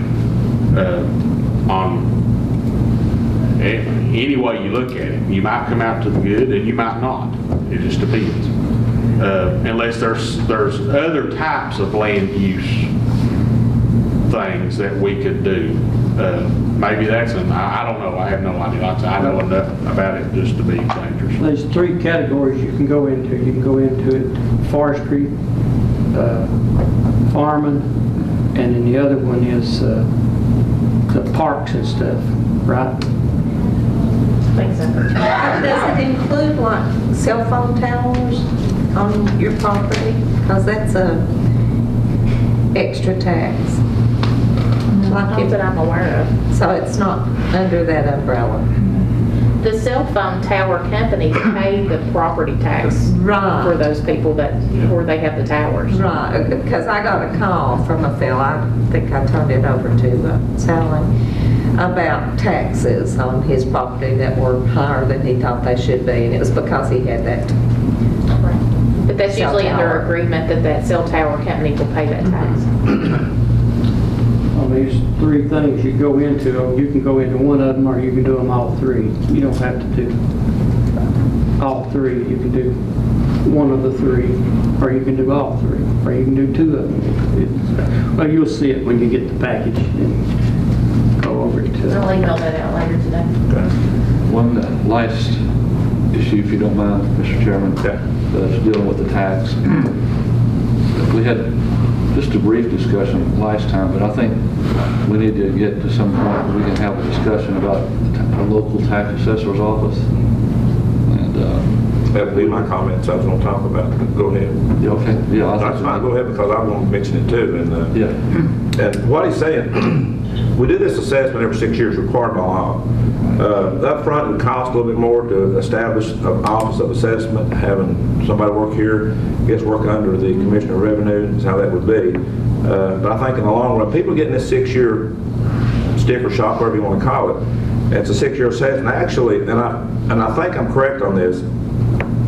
on any way you look at it. You might come out to the good and you might not. It just depends. Unless there's other types of land use things that we could do. Maybe that's I don't know. I have no idea. Like I said, I know enough about it just to be dangerous. There's three categories you can go into. You can go into it forestry, farming, and then the other one is the parks and stuff, right? Does it include like cell phone towers on your property? Because that's a extra tax. Not that I'm aware of. So it's not under that umbrella. The cell phone tower companies pay the property tax for those people where they have the towers. Right, because I got a call from a fellow, I think I turned it over to Sally, about taxes on his property that were higher than he thought they should be, and it was because he had that. Right. But that's usually under agreement that cell tower company will pay that tax. Well, these three things you go into, you can go into one of them or you can do them all three. You don't have to do all three. You can do one of the three, or you can do all three, or you can do two of them. Well, you'll see it when you get the package and go over it. I'll email that out later today. One last issue, if you don't mind, Mr. Chairman, that's dealing with the tax. We had just a brief discussion last time, but I think we need to get to some point where we can have a discussion about the local tax assessor's office. And that would be my comments I was going to talk about. Go ahead. Yeah, okay. Yeah, that's fine. Go ahead, because I want to mention it too. And and what he's saying, we do this assessment every 6 years, required by law. Up front, it would cost a little bit more to establish an office of assessment. Having somebody work here, gets work under the Commissioner of Revenue, is how that would be. But I think in the long run, people getting this 6-year sticker shock, whatever you want to call it, it's a 6-year assessment. Actually, and I think I'm correct on this.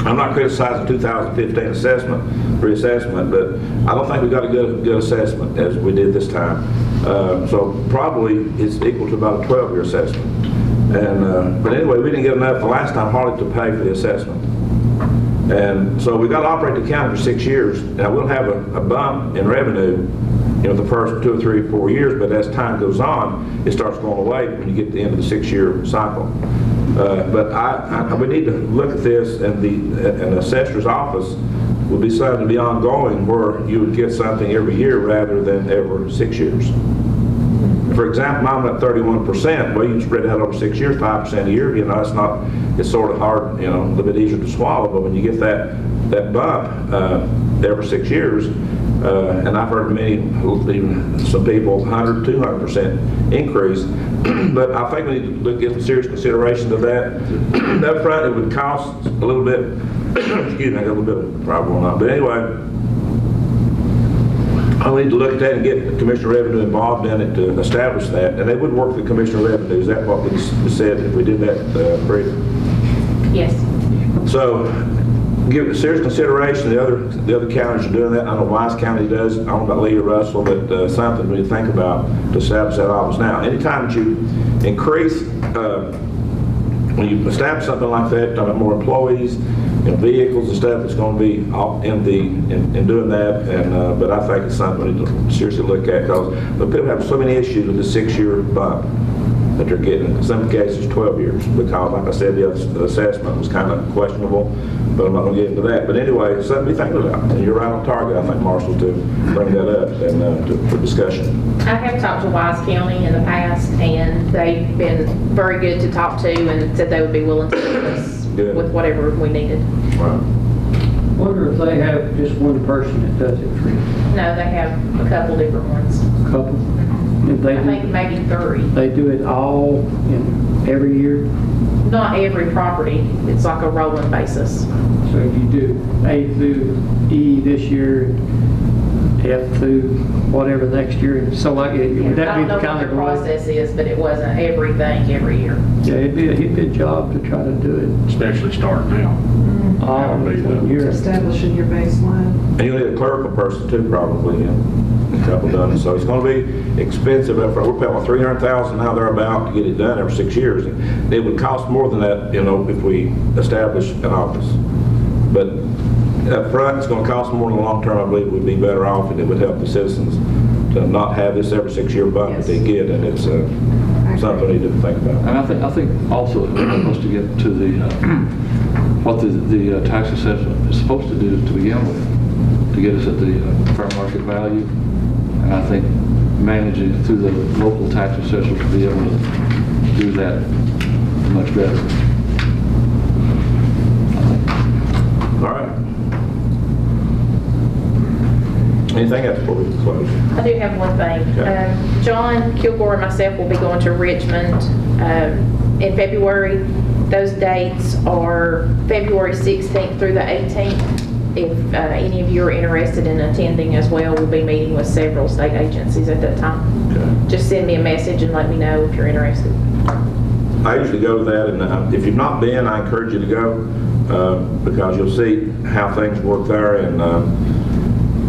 I'm not criticizing 2015 reassessment, but I don't think we got a good assessment as we did this time. So probably it's equal to about a 12-year assessment. And but anyway, we didn't get enough the last time hardly to pay for the assessment. And so we got to operate the county for 6 years. Now we'll have a bump in revenue, the first 2 or 3 or 4 years, but as time goes on, it starts going away when you get to the end of the 6-year cycle. But we need to look at this, and an assessor's office would be something to be ongoing, where you would get something every year rather than every 6 years. For example, mine went up 31%. Well, you spread that over 6 years, 5% a year. It's sort of hard, a little bit easier to swallow. But when you get that bump every 6 years, and I've heard even some people 100, 200% increase. But I think we need to give some serious consideration to that. Up front, it would cost a little bit. Excuse me, I got a little bit of problem on that. But anyway, I need to look at that and get the Commissioner of Revenue involved in it to establish that. And they would work with the Commissioner of Revenue. Is that what we said if we did that, Brady? Yes. So, give it serious consideration. The other counties are doing that. I know Wise County does. I don't know about Lee or Russell, but something we need to think about to establish that office. Now, anytime that you increase, when you establish something like that, talking about more employees, vehicles and stuff, it's going to be in doing that. And but I think it's something we need to seriously look at, because people have so many issues with the 6-year bump that they're getting. In some cases, 12 years, because, like I said, the assessment was kind of questionable, but I'm not going to get into that. But anyway, it's something to be thinking about. And you're right on target, I think, Marshall, to bring that up and for discussion. I have talked to Wise County in the past, and they've been very good to talk to, and said they would be willing to help us with whatever we needed. Right. Wonder if they have just one person that does it for you? No, they have a couple different ones. A couple? If they I think maybe 3. They do it all in every year? Not every property. It's like a rolling basis. So if you do A through E this year, F through whatever next year, so like would that I be don't know the kind what of the process is, but it wasn't everything every year. Yeah, it'd be a good job to try to do it. Especially starting now. All in 1 year. Establishing your baseline. And you'll need a clerical person too, probably, a couple done. So it's going to be expensive. We're paying $300,000 now, they're about to get it done every 6 years. It would cost more than that, if we establish an office. But up front, it's going to cost more in the long term. I believe we'd be better off, and it would help the citizens to not have this every 6-year bump that they get, and it's something we need to think about. And I think also it's supposed to get to the what the tax assessment is supposed to do to begin with, to get us at the fair market value. And I think managing through the local tax assessor to be able to do that much better. All right. Anything else before we close? I do have one thing. Okay. John Kilgore and myself will be going to Richmond in February. Those dates are February 16th through the 18th. If any of you are interested in attending as well, we'll be meeting with several state agencies at that time. Okay. Just send me a message and let me know if you're interested. I usually go to that, and if you've not been, I encourage you to go, because you'll see how things work there, and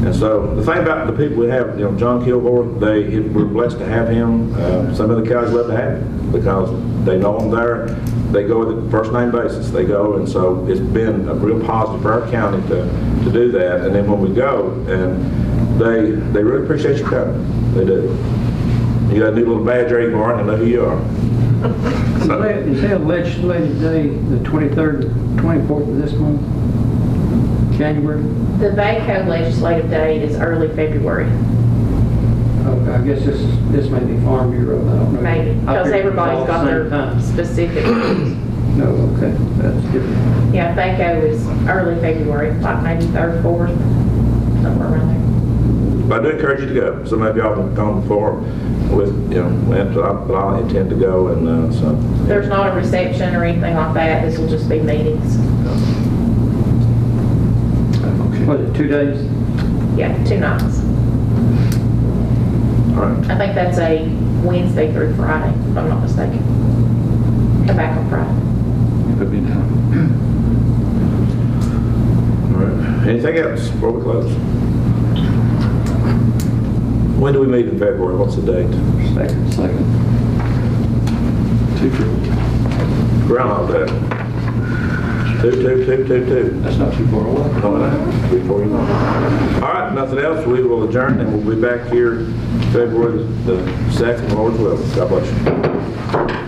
And so the thing about the people we have, John Kilgore, we're blessed to have him. Some of the counties love to have him because they know him there. They go with a first name basis. They go, and so it's been a real positive for our county to do that. And then when we go, and they really appreciate you coming. They do. You got a new little badge there, Warren. I know who you are. Is there a legislative day, the 23rd, 24th of this month? January? The VACO legislative date is early February. Okay, I guess this may be Farm Bureau, I don't know. Maybe, I because figured it was everybody's all got the same their time. specific days. No, okay, that's different. Yeah, VACO is early February, like maybe 3rd, 4th, somewhere around there. But I do encourage you to go. Some of y'all have come before with, but I intend to go, and so. There's not a reception or anything like that. This will just be meetings. Was it 2 days? Yeah, 2 nights. All right. I think that's a Wednesday through Friday, if I'm not mistaken. Come back on Friday. Put me down. All right. Anything else before we close? When do we meet in February? What's the date? Second. 2-2. Groundhog Day. 2. That's not too far away. No, no, before you know. All right, nothing else. We will adjourn, and we'll be back here February the 2nd, Lord's will. God bless you.